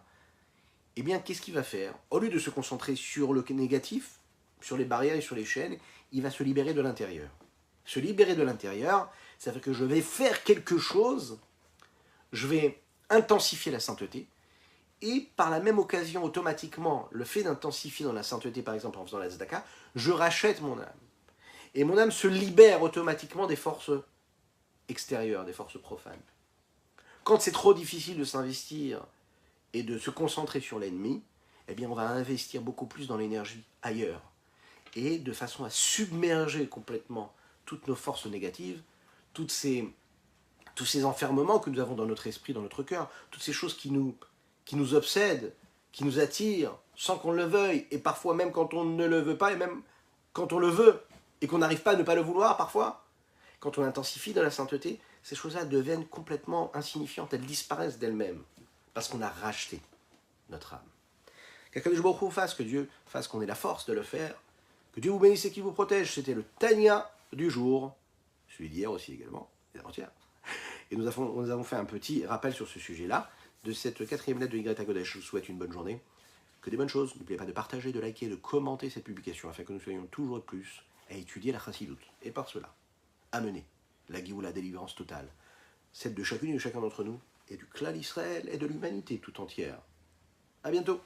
eh bien qu'est-ce qu'il va faire? Au lieu de se concentrer sur le négatif, sur les barrières et sur les chaînes, il va se libérer de l'intérieur. Se libérer de l'intérieur, ça veut dire que je vais faire quelque chose, je vais intensifier la sainteté, et par la même occasion, automatiquement, le fait d'intensifier dans la sainteté, par exemple en faisant la tzedaka, je rachète mon âme. Et mon âme se libère automatiquement des forces extérieures, des forces profanes. Quand c'est trop difficile de s'investir et de se concentrer sur l'ennemi, eh bien on va investir beaucoup plus dans l'énergie ailleurs. Et de façon à submerger complètement toutes nos forces négatives, tous ces enfermements que nous avons dans notre esprit, dans notre cœur, toutes ces choses qui nous obsèdent, qui nous attirent, sans qu'on le veuille, et parfois même quand on ne le veut pas, et même quand on le veut, et qu'on n'arrive pas à ne pas le vouloir parfois, quand on intensifie dans la sainteté, ces choses-là deviennent complètement insignifiantes, elles disparaissent d'elles-mêmes, parce qu'on a racheté notre âme. Qu'Akadosh Baruch Hu fasse, que Dieu fasse qu'on ait la force de le faire, que Dieu vous bénisse et qu'il vous protège. C'était le Tanya du jour, celui d'hier aussi également, et d'avant-hier. Et nous avons fait un petit rappel sur ce sujet-là, de cette quatrième lettre de Y Kodesh. Je vous souhaite une bonne journée, que des bonnes choses. N'oubliez pas de partager, de liker, de commenter cette publication, afin que nous soyons toujours plus à étudier la Chassidoute. Et par cela, à mener la Géoula, la délivrance totale, celle de chacune et de chacun d'entre nous, et du clan d'Israël et de l'humanité tout entière. À bientôt.